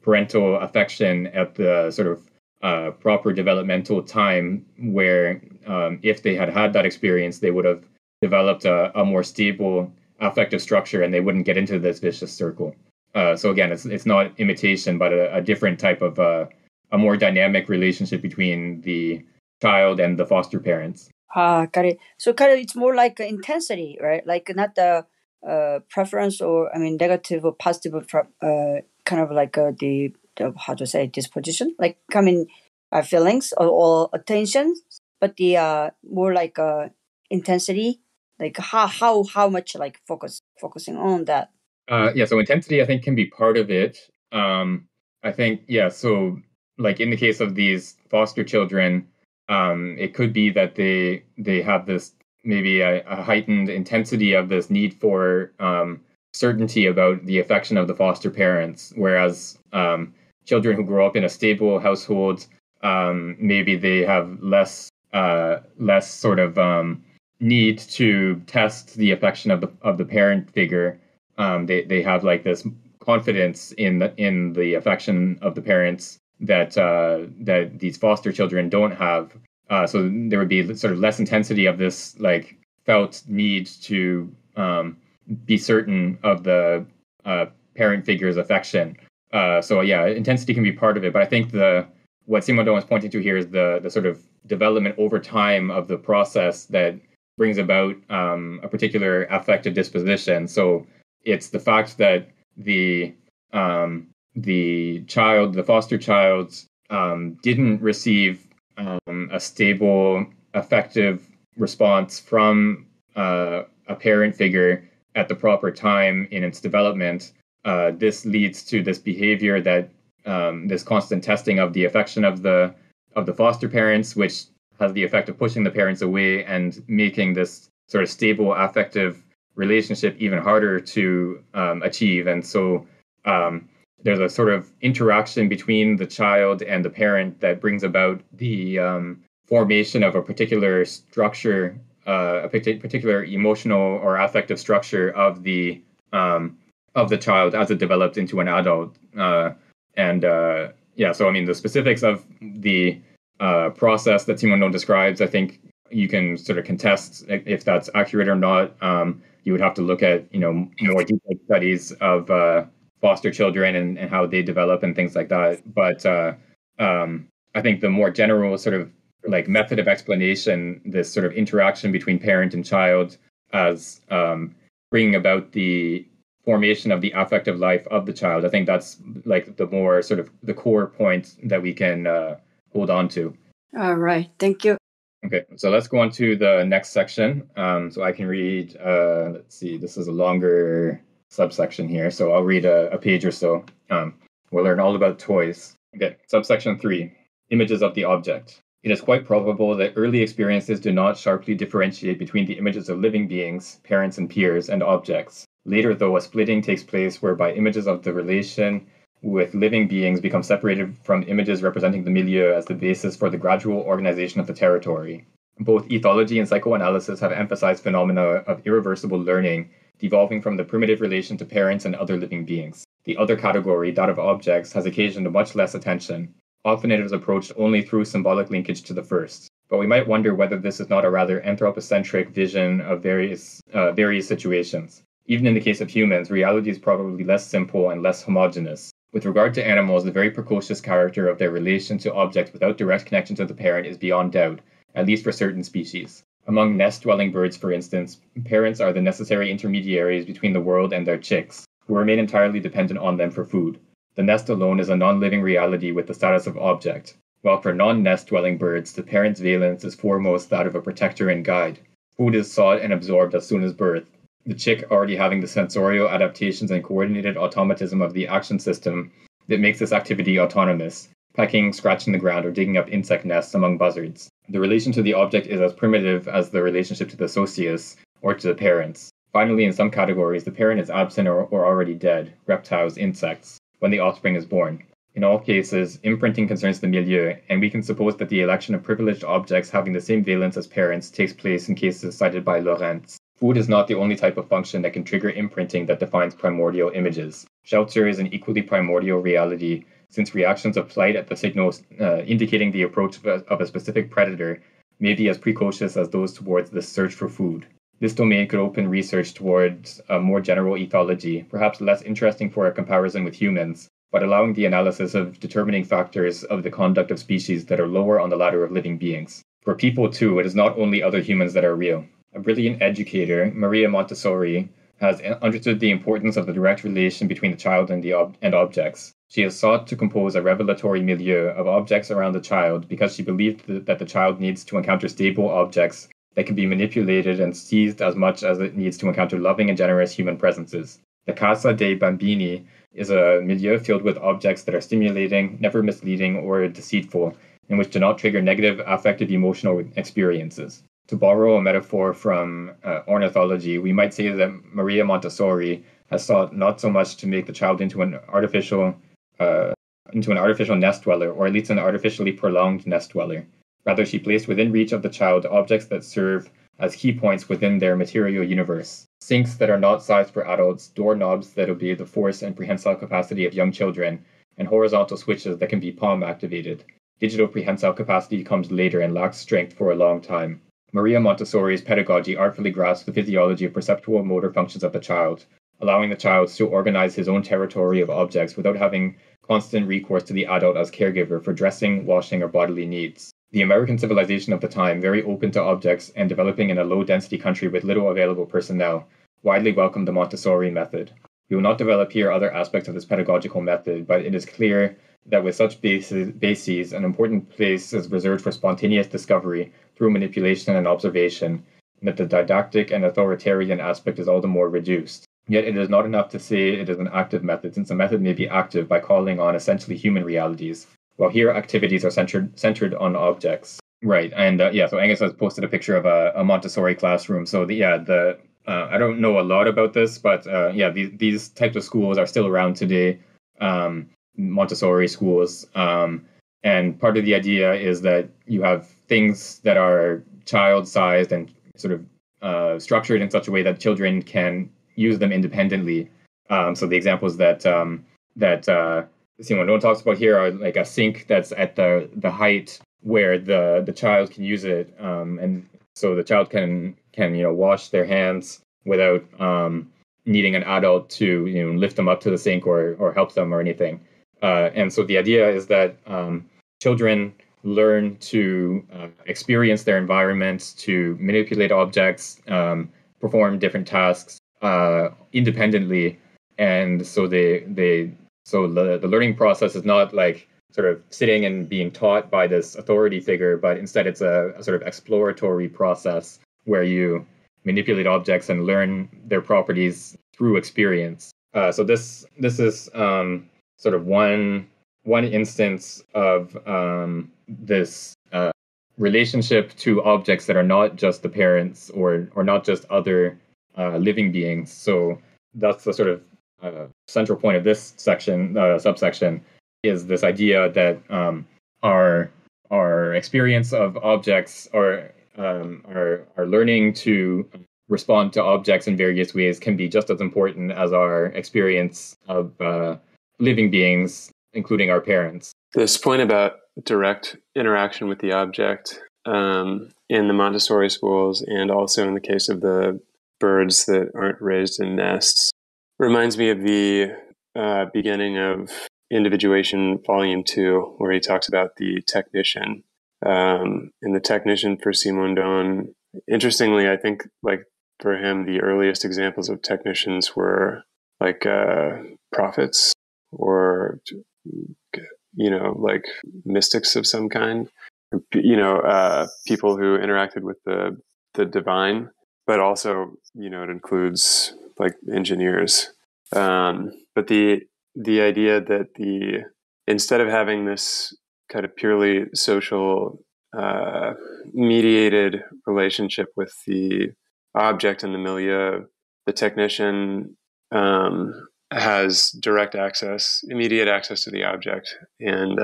parental affection at the sort of proper developmental time, where if they had that experience, they would have developed a more stable affective structure, and they wouldn't get into this vicious circle. So again, it's not imitation, but a different type of a more dynamic relationship between the child and the foster parents.
Got it. So kind of it's more like intensity, right? Like not the preference or negative or positive, kind of like the how to say disposition, like coming feelings or attention, but the more like intensity, like how much like focusing on that.
So intensity, I think, can be part of it. I think, so like in the case of these foster children, it could be that they have this maybe a heightened intensity of this need for certainty about the affection of the foster parents, whereas children who grow up in a stable household, maybe they have less sort of need to test the affection of the parent figure. They have like this confidence in the affection of the parents that these foster children don't have. So there would be sort of less intensity of this like felt need to be certain of the parent figure's affection. Intensity can be part of it, but I think what Simondon was pointing to here is the sort of development over time of the process that brings about a particular affective disposition. So it's the fact that the foster child didn't receive a stable, effective response from a parent figure at the proper time in its development. This leads to this behavior that this constant testing of the affection of the foster parents, which has the effect of pushing the parents away and making this sort of stable affective relationship even harder to achieve. And so there's a sort of interaction between the child and the parent that brings about the formation of a particular structure, a particular emotional or affective structure of the child as it develops into an adult. So I mean, the specifics of the process that Simoneau describes, I think you can sort of contest if that's accurate or not. You would have to look at, more detailed studies of foster children and how they develop and things like that. But I think the more general sort of like method of explanation, this sort of interaction between parent and child as bringing about the formation of the affective life of the child, I think that's like the more sort of the core point that we can hold on to.
All right. Thank you.
Okay, so let's go on to the next section. So I can read, let's see, this is a longer subsection here, so I'll read a page or so. We'll learn all about toys. Okay, subsection 3, images of the object. It is quite probable that early experiences do not sharply differentiate between the images of living beings, parents and peers, and objects. Later, though, a splitting takes place whereby images of the relation with living beings become separated from images representing the milieu as the basis for the gradual organization of the territory. Both ethology and psychoanalysis have emphasized phenomena of irreversible learning, devolving from the primitive relation to parents and other living beings. The other category, that of objects, has occasioned much less attention. Often it is approached only through symbolic linkage to the first. But we might wonder whether this is not a rather anthropocentric vision of various situations. Even in the case of humans, reality is probably less simple and less homogeneous. With regard to animals, the very precocious character of their relation to objects without direct connection to the parent is beyond doubt, at least for certain species. Among nest-dwelling birds, for instance, parents are the necessary intermediaries between the world and their chicks, who remain entirely dependent on them for food. The nest alone is a non-living reality with the status of object, while for non-nest-dwelling birds, the parent's valence is foremost that of a protector and guide. Food is sought and absorbed as soon as birth, the chick already having the sensorial adaptations and coordinated automatism of the action system that makes this activity autonomous, pecking, scratching the ground, or digging up insect nests among buzzards. The relation to the object is as primitive as the relationship to the socius, or to the parents. Finally, in some categories, the parent is absent or already dead, reptiles, insects, when the offspring is born. In all cases, imprinting concerns the milieu, and we can suppose that the election of privileged objects having the same valence as parents takes place in cases cited by Lorentz. Food is not the only type of function that can trigger imprinting that defines primordial images. Shelter is an equally primordial reality, since reactions of flight at the signals indicating the approach of a specific predator may be as precocious as those towards the search for food. This domain could open research towards a more general ethology, perhaps less interesting for a comparison with humans, but allowing the analysis of determining factors of the conduct of species that are lower on the ladder of living beings. For people, too, it is not only other humans that are real. A brilliant educator, Maria Montessori, has understood the importance of the direct relation between the child and objects. She has sought to compose a revelatory milieu of objects around the child because she believed that the child needs to encounter stable objects that can be manipulated and seized as much as it needs to encounter loving and generous human presences. The Casa dei Bambini is a milieu filled with objects that are stimulating, never misleading or deceitful, and which do not trigger negative affective emotional experiences. To borrow a metaphor from ornithology, we might say that Maria Montessori has sought not so much to make the child into an artificial nest dweller, or at least an artificially prolonged nest dweller. Rather, she placed within reach of the child objects that serve as key points within their material universe. Sinks that are not sized for adults, doorknobs that obey the force and prehensile capacity of young children, and horizontal switches that can be palm activated. Digital prehensile capacity comes later and lacks strength for a long time. Maria Montessori's pedagogy artfully grasps the physiology of perceptual motor functions of the child, allowing the child to organize his own territory of objects without having constant recourse to the adult as caregiver for dressing, washing, or bodily needs. The American civilization of the time, very open to objects and developing in a low-density country with little available personnel, widely welcomed the Montessori method. We will not develop here other aspects of this pedagogical method, but it is clear that with such bases, an important place is reserved for spontaneous discovery through manipulation and observation, and that the didactic and authoritarian aspect is all the more reduced. Yet it is not enough to say it is an active method, since a method may be active by calling on essentially human realities, while here activities are centered on objects. Right, and so Angus has posted a picture of a Montessori classroom. So the I don't know a lot about this, but yeah, these types of schools are still around today, Montessori schools. And part of the idea is that you have things that are child-sized and sort of structured in such a way that children can use them independently. So the examples that Simon talks about here are like a sink that's at the height where the child can use it, and so the child can wash their hands without needing an adult to lift them up to the sink or help them or anything. And so the idea is that children learn to experience their environment, to manipulate objects, perform different tasks independently, and so the learning process is not like sort of sitting and being taught by this authority figure, but instead it's a sort of exploratory process where you manipulate objects and learn their properties through experience. So this is sort of one instance of this relationship to objects that are not just the parents or not just other living beings. So that's the sort of central point of this section, subsection, is this idea that our experience of objects or our learning to respond to objects in various ways can be just as important as our experience of living beings, including our parents.
This point about direct interaction with the object in the Montessori schools, and also in the case of the birds that aren't raised in nests, reminds me of the beginning of Individuation Volume 2, where he talks about the technician. And the technician for Simondon, interestingly, I think like for him, the earliest examples of technicians were like prophets or, like mystics of some kind, people who interacted with the divine, but also, it includes like engineers. But the idea that instead of having this kind of purely social mediated relationship with the object and the milieu, the technician has direct access, immediate access to the object. And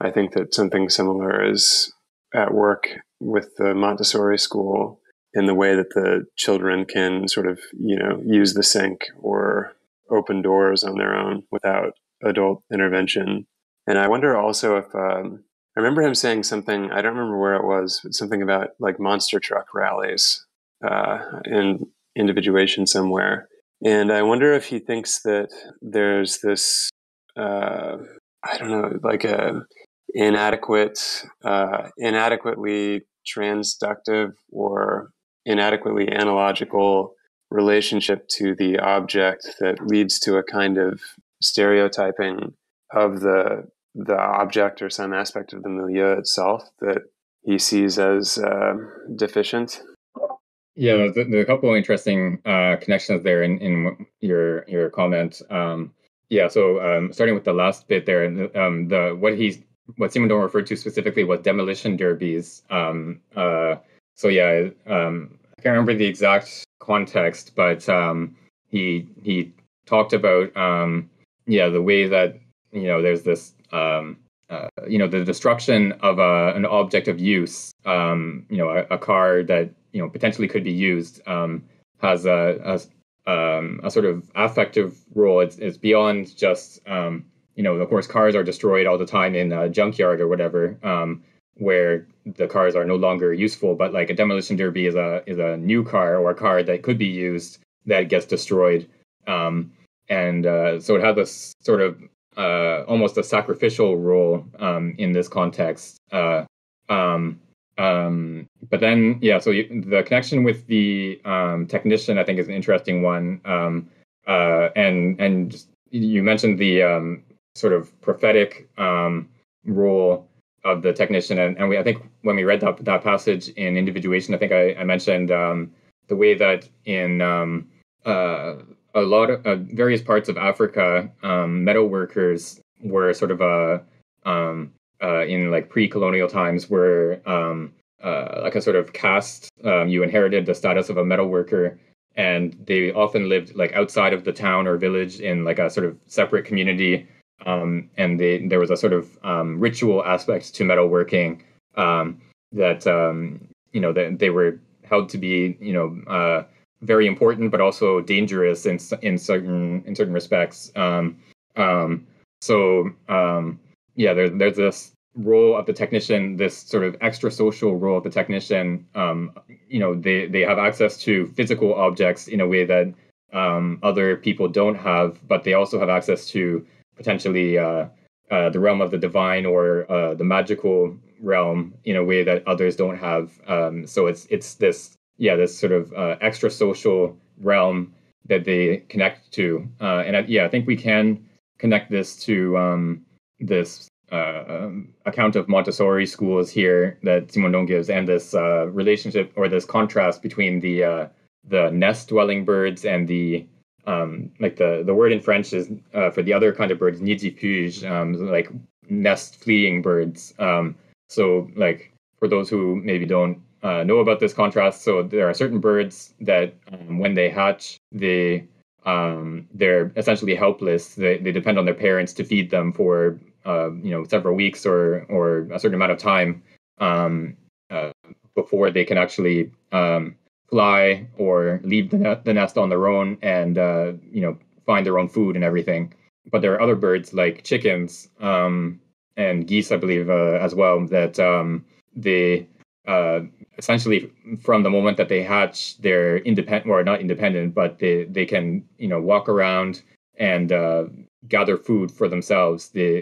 I think that something similar is at work with the Montessori school in the way that the children can sort of, use the sink or open doors on their own without adult intervention. And I wonder also if, I remember him saying something, I don't remember where it was, but something about like monster truck rallies in Individuation somewhere. And I wonder if he thinks that there's this, like a inadequately transductive or inadequately analogical relationship to the object that leads to a kind of stereotyping of the object or some aspect of the milieu itself that he sees as deficient.
Yeah, there are a couple of interesting connections there in your comment. So starting with the last bit there, what Simondon referred to specifically was demolition derbies. I can't remember the exact context, but he talked about the way that there's this the destruction of an object of use, a car that potentially could be used, has a sort of affective role. It's beyond just of course cars are destroyed all the time in a junkyard or whatever, where the cars are no longer useful. But like a demolition derby is a new car or a car that could be used that gets destroyed, so it has this sort of almost a sacrificial role in this context. But then, so the connection with the technician, I think, is an interesting one. And just, you mentioned the sort of prophetic role of the technician, and I think when we read that passage in Individuation, I think I mentioned the way that in a lot of various parts of Africa, metal workers were sort of in like pre-colonial times were like a sort of caste. You inherited the status of a metal worker, and they often lived like outside of the town or village in like a sort of separate community. And there was a sort of ritual aspect to metalworking, that that they were held to be very important, but also dangerous in certain respects. Yeah, there's this role of the technician, this sort of extra social role of the technician. They have access to physical objects in a way that other people don't have, but they also have access to potentially the realm of the divine or the magical realm in a way that others don't have. So it's this sort of extra social realm that they connect to, and I think we can connect this to this account of Montessori schools here that Simondon gives, and this relationship or this contrast between the nest dwelling birds and the like the word in French is for the other kind of birds, nidifuge, like nest fleeing birds. So like for those who maybe don't know about this contrast, so there are certain birds that when they hatch, they're essentially helpless. They depend on their parents to feed them for several weeks or a certain amount of time before they can actually fly or leave the nest on their own and find their own food and everything. But there are other birds like chickens and geese, I believe, as well, that they essentially from the moment that they hatch, they're independent, or not independent, but they can walk around and gather food for themselves. They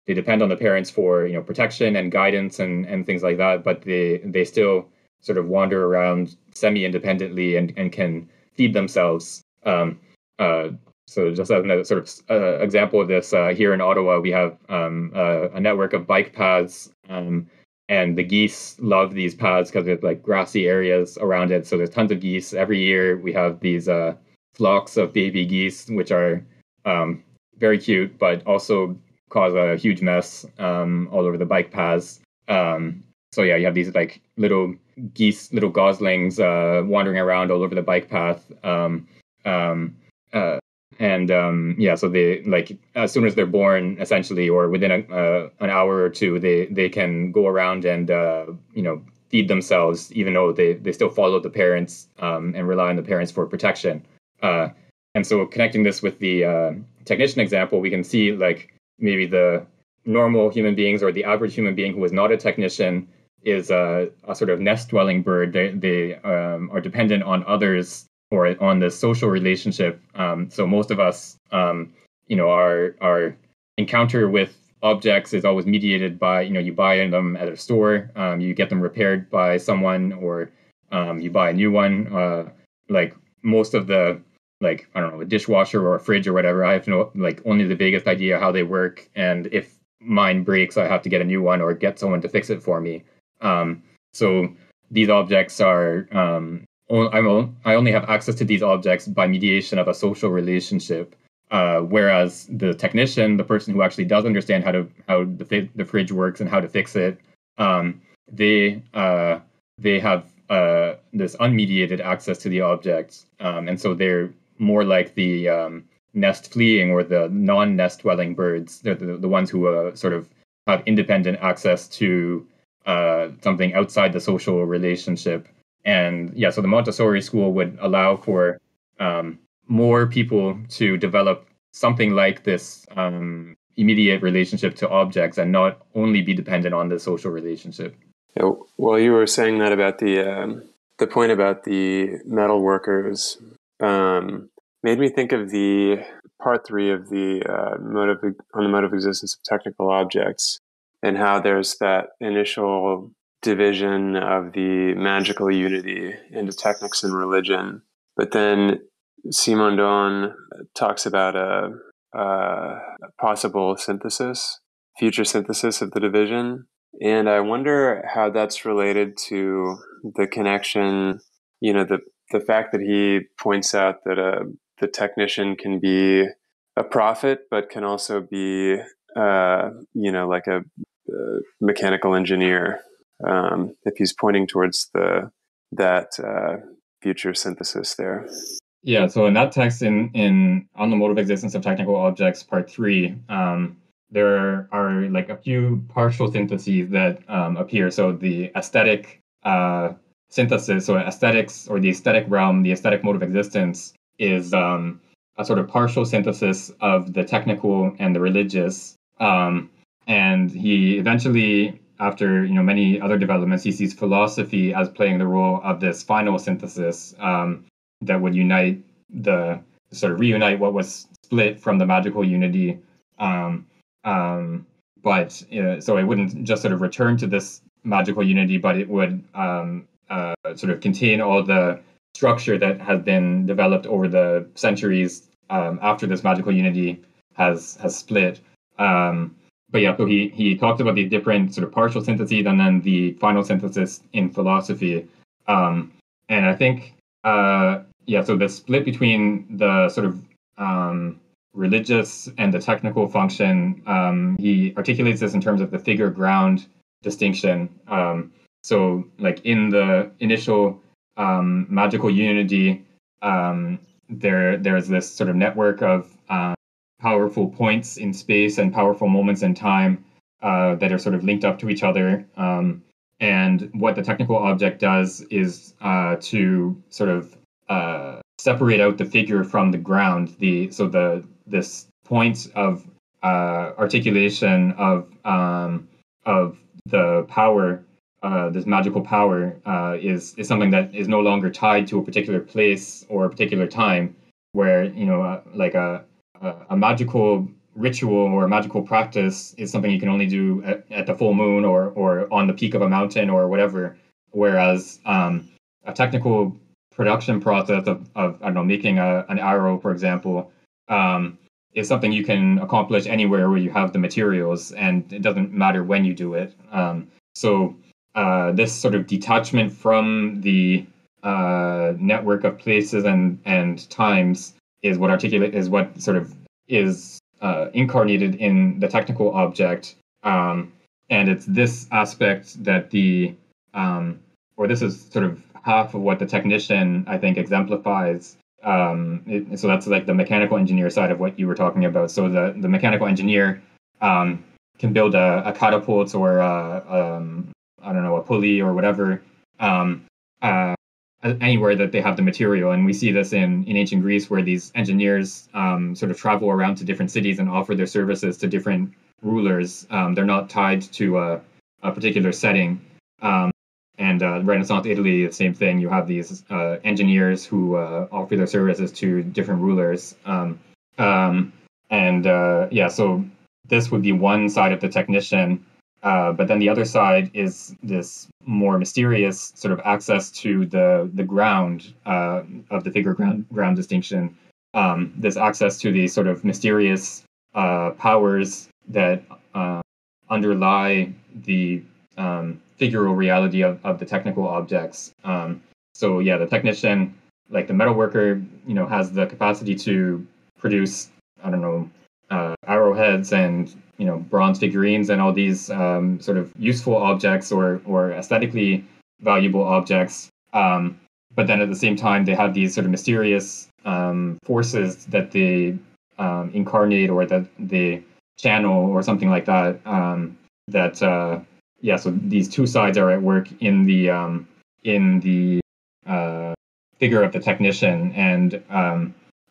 depend on the parents for protection and guidance and things like that, but they still sort of wander around semi-independently and can feed themselves. So just as another sort of example of this, here in Ottawa, we have a network of bike paths, and the geese love these paths because there's like grassy areas around it. So there's tons of geese. Every year we have these flocks of baby geese, which are very cute, but also cause a huge mess all over the bike paths. So yeah, you have these like little geese, little goslings wandering around all over the bike path. So they, like, as soon as they're born, essentially, or within an hour or two, they can go around and feed themselves, even though they still follow the parents and rely on the parents for protection. And so connecting this with the technician example, we can see like maybe the normal human beings or the average human being who is not a technician is a sort of nest-dwelling bird. They are dependent on others or on the social relationship. So most of us, our encounter with objects is always mediated by, you buy them at a store, you get them repaired by someone, or you buy a new one. Like most of the, like, I don't know, a dishwasher or a fridge or whatever, I have only the vaguest idea how they work. And if mine breaks, I have to get a new one or get someone to fix it for me. So these objects are, I only have access to these objects by mediation of a social relationship. Whereas the technician, the person who actually does understand how the fridge works and how to fix it, they have this unmediated access to the objects, and so they're more like the nest fleeing or the non-nest dwelling birds. They're the ones who sort of have independent access to something outside the social relationship. And yeah, so the Montessori school would allow for more people to develop something like this immediate relationship to objects and not only be dependent on the social relationship.
Yeah, well, you were saying that about the point about the metal workers made me think of the part 3 of the mode of existence of technical objects, and how there's that initial division of the magical unity into technics and religion. But then Simondon talks about a possible future synthesis of the division. And I wonder how that's related to the connection, the fact that he points out that the technician can be a prophet, but can also be, like a mechanical engineer. If he's pointing towards that future synthesis there.
Yeah, so in that text, in On the Mode of Existence of Technical Objects, part 3, there are like a few partial syntheses that appear. So the aesthetic synthesis, so aesthetics or the aesthetic realm, the aesthetic mode of existence is a sort of partial synthesis of the technical and the religious. And he eventually, after many other developments, he sees philosophy as playing the role of this final synthesis that would unite reunite what was split from the magical unity. But so it wouldn't just sort of return to this magical unity, but it would sort of contain all the structure that has been developed over the centuries after this magical unity has split. But yeah, so he talked about the different sort of partial syntheses and then the final synthesis in philosophy. And I think, so the split between the sort of religious and the technical function, he articulates this in terms of the figure-ground distinction. So like in the initial magical unity, there's this sort of network of powerful points in space and powerful moments in time that are sort of linked up to each other. And what the technical object does is to sort of separate out the figure from the ground. This point of articulation of the power, this magical power, is something that is no longer tied to a particular place or a particular time, where like a magical ritual or a magical practice is something you can only do at the full moon or on the peak of a mountain or whatever. Whereas a technical production process of I don't know, making an arrow, for example, is something you can accomplish anywhere where you have the materials, and it doesn't matter when you do it. So this sort of detachment from the network of places and times is what is incarnated in the technical object, and it's this aspect that this is sort of half of what the technician, I think, exemplifies. So that's like the mechanical engineer side of what you were talking about. So the mechanical engineer can build a catapult or I don't know, a pulley or whatever, anywhere that they have the material. And we see this in ancient Greece, where these engineers sort of travel around to different cities and offer their services to different rulers. They're not tied to a particular setting. And Renaissance Italy, the same thing. You have these engineers who offer their services to different rulers. So this would be one side of the technician. But then the other side is this more mysterious sort of access to the ground of the figure ground distinction. This access to these sort of mysterious powers that underlie the figural reality of the technical objects. So yeah, the technician, like the metalworker, has the capacity to produce, I don't know, arrowheads and bronze figurines and all these sort of useful objects or aesthetically valuable objects. But then at the same time, they have these sort of mysterious forces that they incarnate or that they channel or something like that. So these two sides are at work in the figure of the technician, and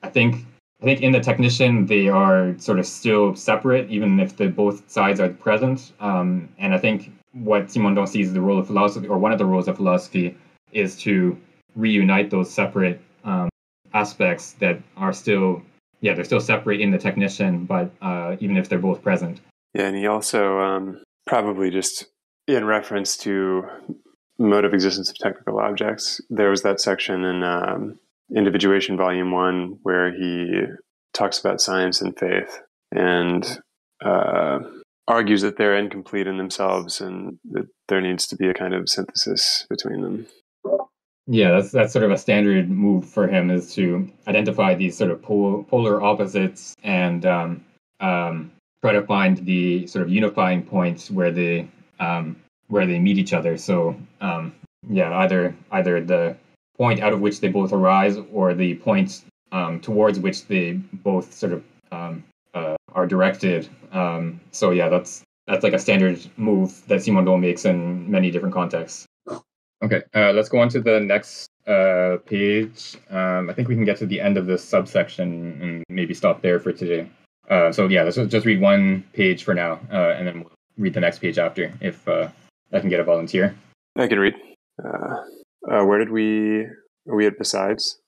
I think in the technician they are sort of still separate, even if both sides are present. And I think what Simondon sees the role of philosophy, or one of the roles of philosophy, is to reunite those separate aspects that are still they're still separate in the technician, but even if they're both present.
Yeah, and he also probably just in reference to mode of existence of technical objects, there was that section in Individuation Volume 1 where he talks about science and faith and argues that they're incomplete in themselves and that there needs to be a kind of synthesis between them.
Yeah, that's sort of a standard move for him, is to identify these sort of polar opposites and try to find the sort of unifying points where they meet each other. So either the point out of which they both arise, or the point towards which they both sort of are directed. So yeah, that's like a standard move that Simondon makes in many different contexts. Okay, let's go on to the next page. I think we can get to the end of this subsection and maybe stop there for today. So yeah, let's just read one page for now, and then we'll read the next page after, if I can get a volunteer.
I can read. Where did we... Are we at besides?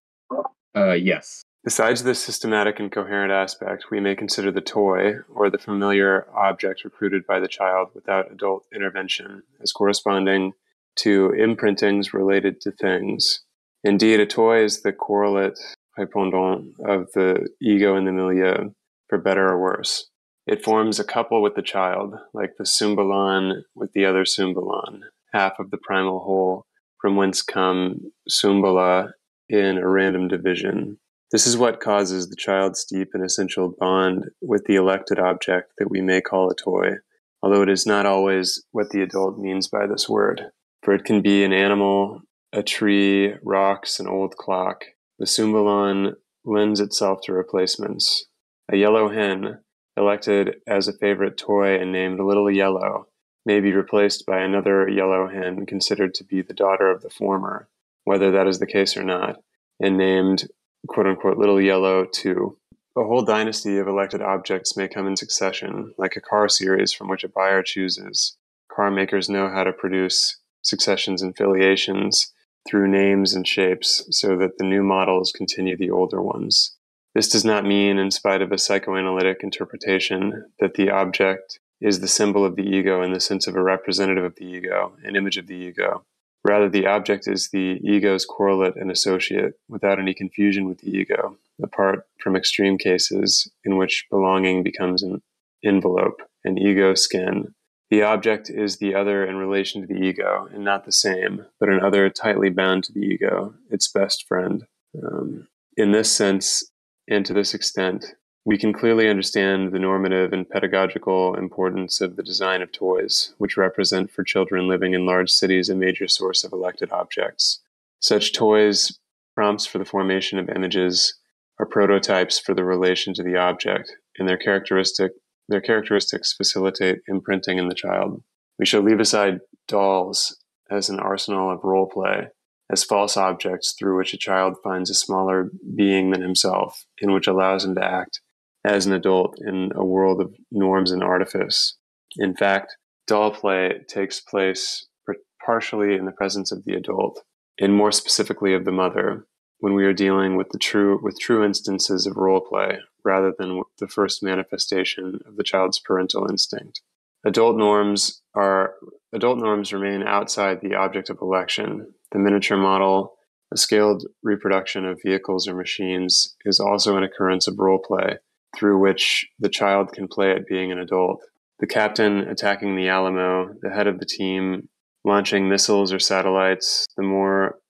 Yes.
Besides this systematic and coherent aspect, we may consider the toy, or the familiar object recruited by the child without adult intervention, as corresponding to imprintings related to things. Indeed, a toy is the correlate répondant of the ego in the milieu, for better or worse. It forms a couple with the child, like the symbolon with the other symbolon, half of the primal whole, from whence come symbola in a random division. This is what causes the child's deep and essential bond with the elected object that we may call a toy, although it is not always what the adult means by this word. For it can be an animal, a tree, rocks, an old clock. The symbolon lends itself to replacements. A yellow hen, elected as a favorite toy and named Little Yellow, may be replaced by another yellow hen considered to be the daughter of the former, whether that is the case or not, and named quote-unquote Little Yellow 2. A whole dynasty of elected objects may come in succession, like a car series from which a buyer chooses. Car makers know how to produce successions and filiations through names and shapes so that the new models continue the older ones. This does not mean, in spite of a psychoanalytic interpretation, that the object is the symbol of the ego in the sense of a representative of the ego, an image of the ego. Rather, the object is the ego's correlate and associate, without any confusion with the ego, apart from extreme cases in which belonging becomes an envelope, an ego skin. The object is the other in relation to the ego, and not the same, but an other tightly bound to the ego, its best friend. In this sense, and to this extent, we can clearly understand the normative and pedagogical importance of the design of toys, which represent for children living in large cities a major source of elected objects. Such toys, prompts for the formation of images, are prototypes for the relation to the object, and their characteristics facilitate imprinting in the child. We shall leave aside dolls as an arsenal of role play, as false objects through which a child finds a smaller being than himself, and which allows him to act as an adult in a world of norms and artifice. In fact, doll play takes place partially in the presence of the adult, and more specifically of the mother, when we are dealing with true instances of role play, rather than with the first manifestation of the child's parental instinct. Adult norms remain outside the object of election. The miniature model, a scaled reproduction of vehicles or machines, is also an occurrence of role play, through which the child can play at being an adult. The captain attacking the Alamo, the head of the team launching missiles or satellites, more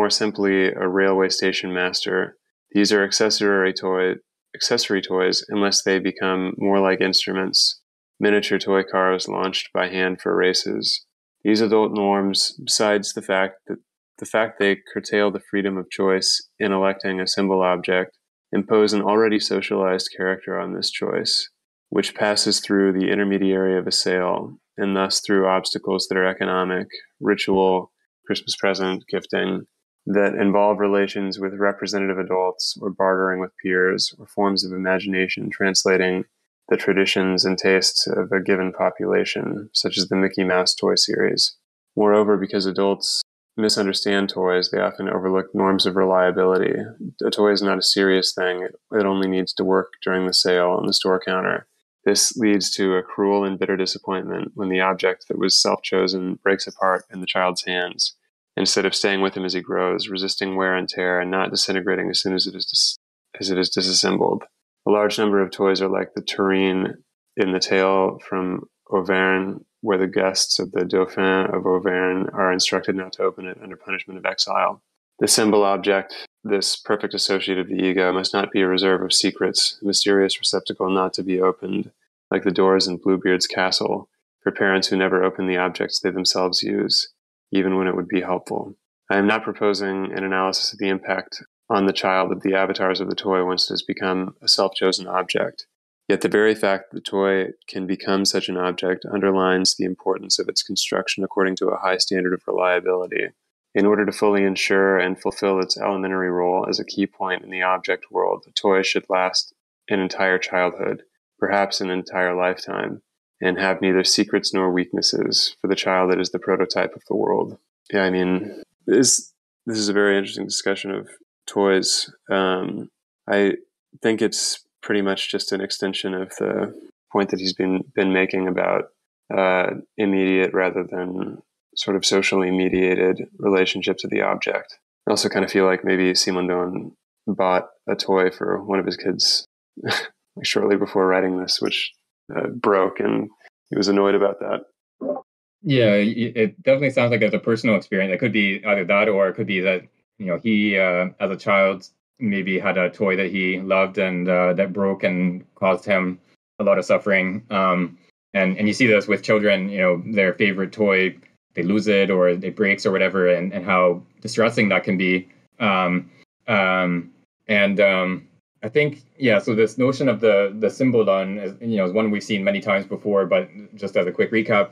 simply a railway station master. These are accessory toys unless they become more like instruments, miniature toy cars launched by hand for races. These adult norms, besides the fact they curtail the freedom of choice in electing a symbol object, impose an already socialized character on this choice, which passes through the intermediary of a sale, and thus through obstacles that are economic, ritual, Christmas present, gifting, that involve relations with representative adults or bartering with peers, or forms of imagination translating the traditions and tastes of a given population, such as the Mickey Mouse toy series. Moreover, because adults misunderstand toys, they often overlook norms of reliability. A toy is not a serious thing. It only needs to work during the sale on the store counter. This leads to a cruel and bitter disappointment when the object that was self-chosen breaks apart in the child's hands, instead of staying with him as he grows, resisting wear and tear, and not disintegrating as soon as it is disassembled. A large number of toys are like the tureen in the tale from Auvergne, where the guests of the Dauphin of Auvergne are instructed not to open it under punishment of exile. The symbol object, this perfect associate of the ego, must not be a reserve of secrets, a mysterious receptacle not to be opened, like the doors in Bluebeard's castle, for parents who never open the objects they themselves use, even when it would be helpful. I am not proposing an analysis of the impact on the child of the avatars of the toy once it has become a self-chosen object. Yet the very fact that the toy can become such an object underlines the importance of its construction according to a high standard of reliability. In order to fully ensure and fulfill its elementary role as a key point in the object world, the toy should last an entire childhood, perhaps an entire lifetime, and have neither secrets nor weaknesses. For the child, it is the prototype of the world. Yeah, I mean, this is a very interesting discussion of toys. I think it's pretty much just an extension of the point that he's been making about immediate rather than sort of socially mediated relationships of the object. I also kind of feel like maybe Simondon bought a toy for one of his kids shortly before writing this, which broke, and he was annoyed about that.
Yeah, it definitely sounds like there's a personal experience. It could be either that, or it could be that, you know, he as a child maybe had a toy that he loved and that broke and caused him a lot of suffering. And you see this with children, you know, their favorite toy, they lose it or it breaks or whatever, and how distressing that can be. I think, yeah, so this notion of the symbolon is, you know, is one we've seen many times before, but just as a quick recap,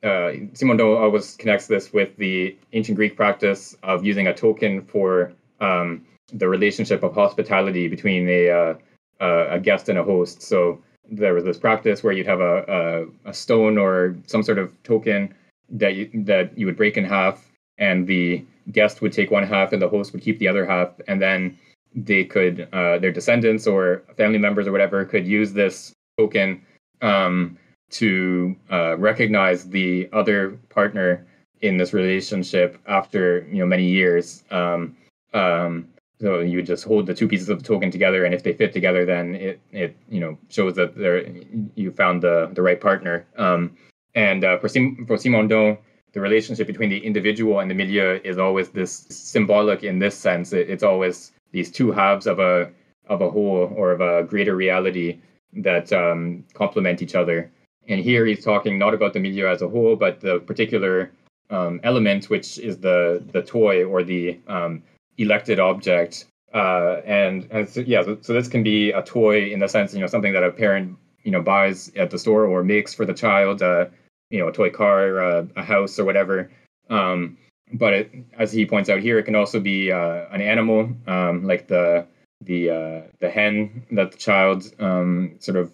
Simondon always connects this with the ancient Greek practice of using a token for the relationship of hospitality between a guest and a host. So there was this practice where you'd have a stone or some sort of token that you would break in half, and the guest would take one half and the host would keep the other half, and then they could their descendants or family members or whatever could use this token to recognize the other partner in this relationship after, you know, many years. So you would just hold the two pieces of the token together, and if they fit together, then it you know, shows that you found the right partner. For Simondon, the relationship between the individual and the milieu is always this symbolic in this sense. It's always these two halves of a whole or of a greater reality that complement each other. And here he's talking not about the milieu as a whole, but the particular element, which is the toy or the elected object. So this can be a toy in the sense, you know, something that a parent, you know, buys at the store or makes for the child, you know, a toy car, a house or whatever. But as he points out here, it can also be an animal, like the hen that the child sort of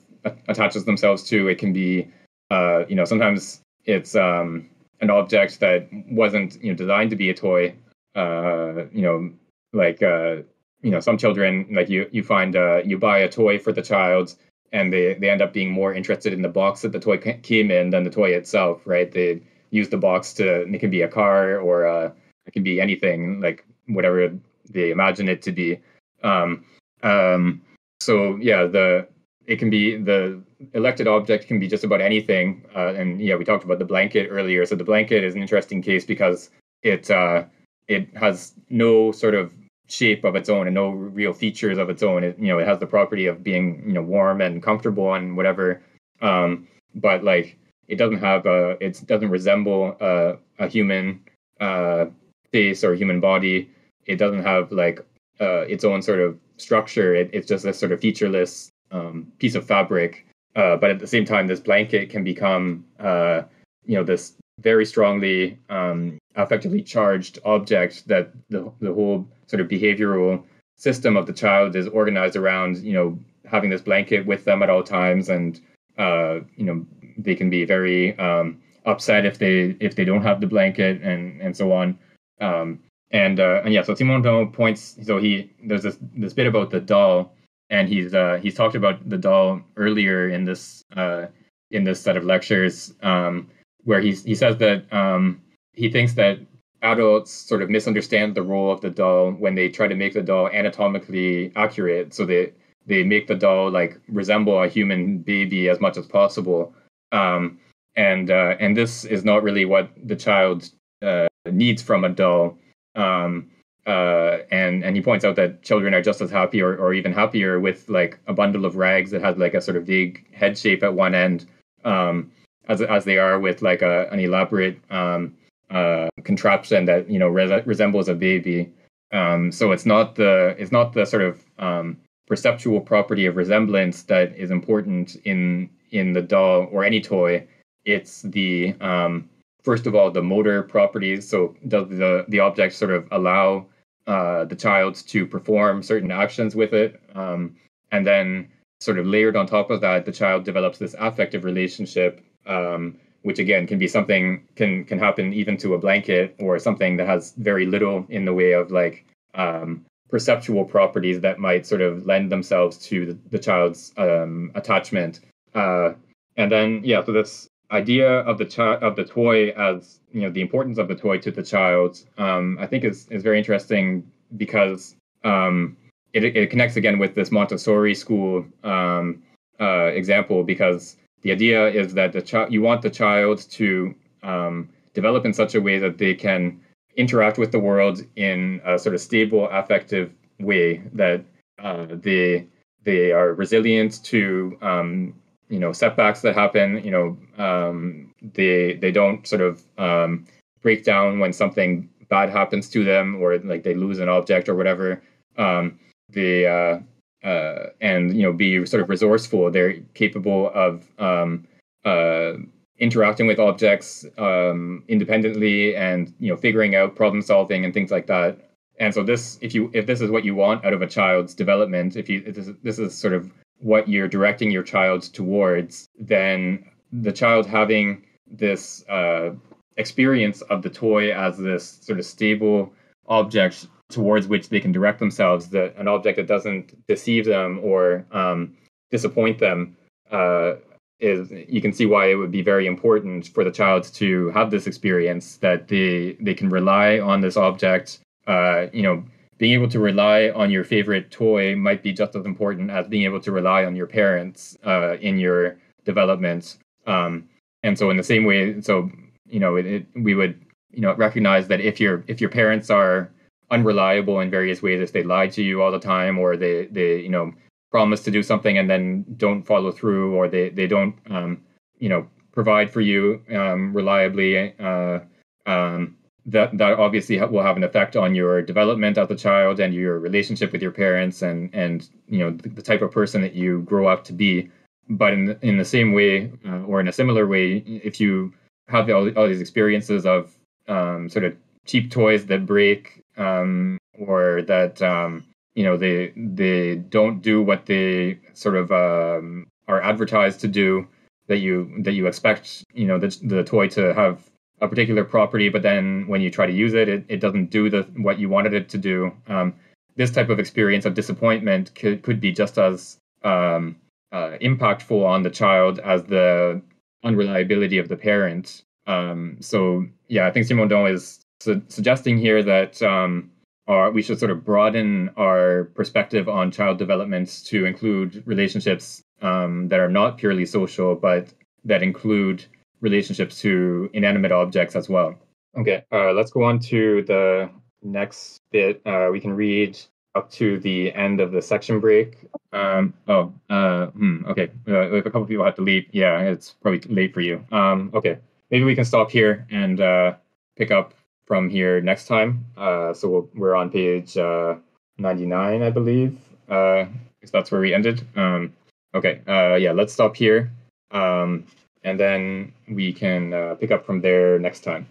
attaches themselves to. It can be, you know, sometimes it's an object that wasn't, you know, designed to be a toy. You know, like you know, some children, like you find you buy a toy for the child, and they end up being more interested in the box that the toy came in than the toy itself, right? They use the box it can be a car or it can be anything, like whatever they imagine it to be. So yeah, it can be, the elected object can be just about anything. And yeah, we talked about the blanket earlier. So the blanket is an interesting case because it has no sort of shape of its own and no real features of its own. It has the property of being, you know, warm and comfortable and whatever. But like it doesn't resemble a human face or human body. It doesn't have like its own sort of structure. It's just a sort of featureless piece of fabric. But at the same time, this blanket can become, this very strongly affectively charged object that the whole sort of behavioral system of the child is organized around, you know, having this blanket with them at all times. And, they can be very upset if they don't have the blanket and so on. So Simondon points, there's this bit about the doll, and he's talked about the doll earlier in this set of lectures, where he says that he thinks that adults sort of misunderstand the role of the doll when they try to make the doll anatomically accurate. So they make the doll like resemble a human baby as much as possible, and this is not really what the child needs from a doll. And he points out that children are just as happy or even happier with like a bundle of rags that has like a sort of vague head shape at one end, as they are with like an elaborate contraption that resembles a baby. So it's not the sort of perceptual property of resemblance that is important in the doll or any toy. It's the first of all the motor properties. So does the object sort of allow the child to perform certain actions with it, and then sort of layered on top of that, the child develops this affective relationship, which again can be something can happen even to a blanket or something that has very little in the way of like perceptual properties that might sort of lend themselves to the child's attachment. And then so this idea of the toy as the importance of the toy to the child, I think is very interesting because it connects again with this Montessori school example, because the idea is that you want the child to develop in such a way that they can interact with the world in a sort of stable affective way, that they are resilient to setbacks that happen. They don't sort of break down when something bad happens to them, or like they lose an object or whatever. And be sort of resourceful. They're capable of interacting with objects independently, and figuring out problem solving and things like that. And so if this is what you want out of a child's development, if this is sort of what you're directing your child towards, then the child having this experience of the toy as this sort of stable object towards which they can direct themselves, an object that doesn't deceive them or disappoint them, you can see why it would be very important for the child to have this experience, that they can rely on this object. Being able to rely on your favorite toy might be just as important as being able to rely on your parents in your development. And so in the same way, we would recognize that if your parents are unreliable in various ways, if they lie to you all the time, or they promise to do something and then don't follow through, or they don't provide for you reliably, that obviously will have an effect on your development as a child and your relationship with your parents, and the type of person that you grow up to be. But in the same way, or in a similar way, if you have all these experiences of sort of cheap toys that break, or that they don't do what they sort of are advertised to do, that you expect the toy to have a particular property, but then when you try to use it, it doesn't do what you wanted it to do. This type of experience of disappointment could be just as impactful on the child as the unreliability of the parent. I think Simondon is suggesting here that we should sort of broaden our perspective on child development to include relationships that are not purely social, but that include relationships to inanimate objects as well. Okay, let's go on to the next bit. We can read up to the end of the section break. Okay. If a couple people have to leave, it's probably late for you. Okay, maybe we can stop here and pick up from here next time. So we're on page 99, I believe, because that's where we ended. Okay, let's stop here. And then we can pick up from there next time.